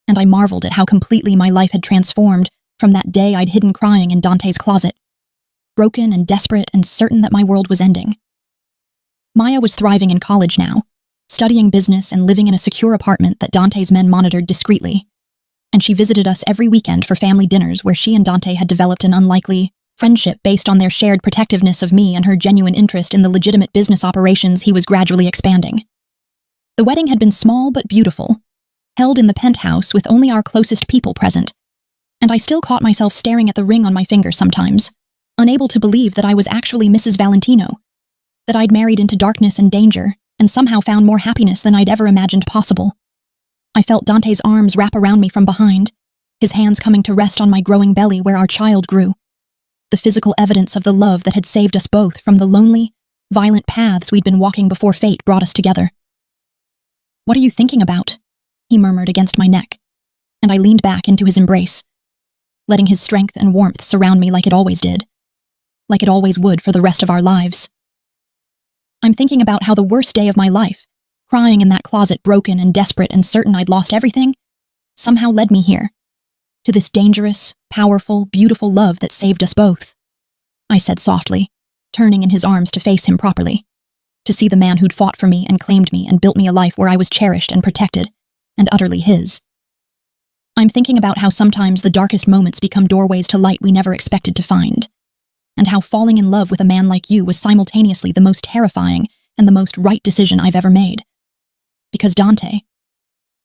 and I marveled at how completely my life had transformed from that day I'd hidden crying in Dante's closet, broken and desperate and certain that my world was ending. Maya was thriving in college now, studying business and living in a secure apartment that Dante's men monitored discreetly, and she visited us every weekend for family dinners where she and Dante had developed an unlikely friendship based on their shared protectiveness of me and her genuine interest in the legitimate business operations he was gradually expanding. The wedding had been small but beautiful, held in the penthouse with only our closest people present, and I still caught myself staring at the ring on my finger sometimes, unable to believe that I was actually Mrs. Valentino, that I'd married into darkness and danger and somehow found more happiness than I'd ever imagined possible. I felt Dante's arms wrap around me from behind, his hands coming to rest on my growing belly where our child grew, the physical evidence of the love that had saved us both from the lonely, violent paths we'd been walking before fate brought us together. "What are you thinking about?" he murmured against my neck, and I leaned back into his embrace, letting his strength and warmth surround me like it always did, like it always would for the rest of our lives. "I'm thinking about how the worst day of my life, crying in that closet broken and desperate and certain I'd lost everything, somehow led me here, to this dangerous, powerful, beautiful love that saved us both," I said softly, turning in his arms to face him properly, to see the man who'd fought for me and claimed me and built me a life where I was cherished and protected, and utterly his. "I'm thinking about how sometimes the darkest moments become doorways to light we never expected to find, and how falling in love with a man like you was simultaneously the most terrifying and the most right decision I've ever made. Because Dante,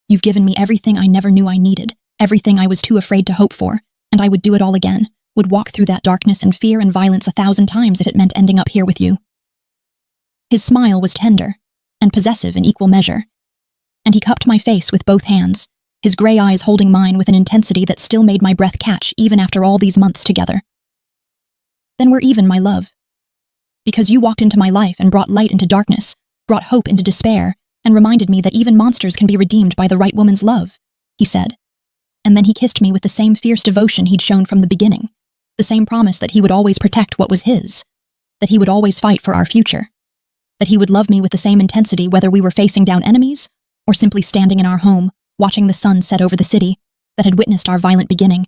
you've given me everything I never knew I needed, everything I was too afraid to hope for, and I would do it all again, would walk through that darkness and fear and violence 1,000 times if it meant ending up here with you." His smile was tender and possessive in equal measure, and he cupped my face with both hands, his gray eyes holding mine with an intensity that still made my breath catch even after all these months together. "Then we're even, my love. Because you walked into my life and brought light into darkness, brought hope into despair, and reminded me that even monsters can be redeemed by the right woman's love," he said. And then he kissed me with the same fierce devotion he'd shown from the beginning, the same promise that he would always protect what was his, that he would always fight for our future, that he would love me with the same intensity whether we were facing down enemies or simply standing in our home, watching the sun set over the city that had witnessed our violent beginning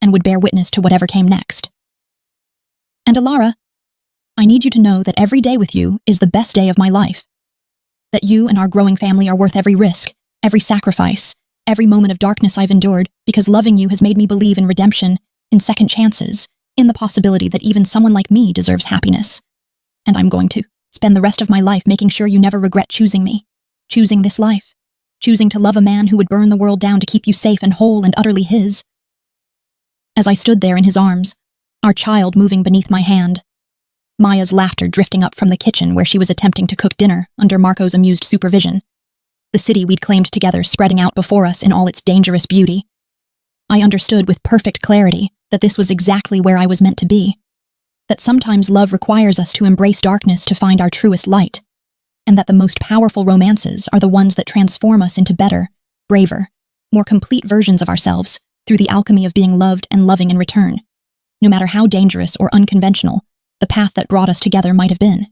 and would bear witness to whatever came next. And Alara, I need you to know that every day with you is the best day of my life. That you and our growing family are worth every risk, every sacrifice, every moment of darkness I've endured, because loving you has made me believe in redemption, in second chances, in the possibility that even someone like me deserves happiness. And I'm going to spend the rest of my life making sure you never regret choosing me, choosing this life, choosing to love a man who would burn the world down to keep you safe and whole and utterly his. As I stood there in his arms, our child moving beneath my hand, Maya's laughter drifting up from the kitchen where she was attempting to cook dinner under Marco's amused supervision, the city we'd claimed together spreading out before us in all its dangerous beauty, I understood with perfect clarity that this was exactly where I was meant to be, that sometimes love requires us to embrace darkness to find our truest light, and that the most powerful romances are the ones that transform us into better, braver, more complete versions of ourselves through the alchemy of being loved and loving in return, no matter how dangerous or unconventional the path that brought us together might have been.